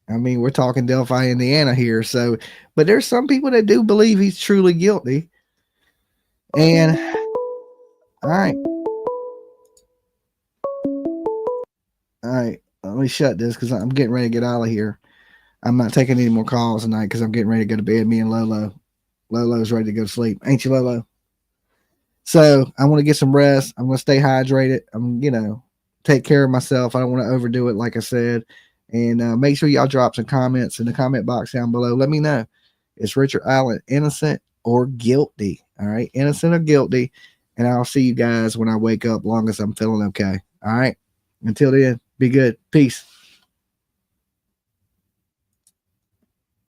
I mean, we're talking Delphi, Indiana here. So, but there's some people that do believe he's truly guilty. And all right. All right. Let me shut this because I'm getting ready to get out of here. I'm not taking any more calls tonight because I'm getting ready to go to bed. Me and Lolo. Lolo's ready to go to sleep. Ain't you, Lolo? So I want to get some rest. I'm going to stay hydrated. I'm, take care of myself. I don't want to overdo it, like I said. And make sure y'all drop some comments in the comment box down below. Let me know. Is Richard Allen innocent or guilty? All right. Innocent or guilty. And I'll see you guys when I wake up, long as I'm feeling okay. All right. Until then, be good. Peace.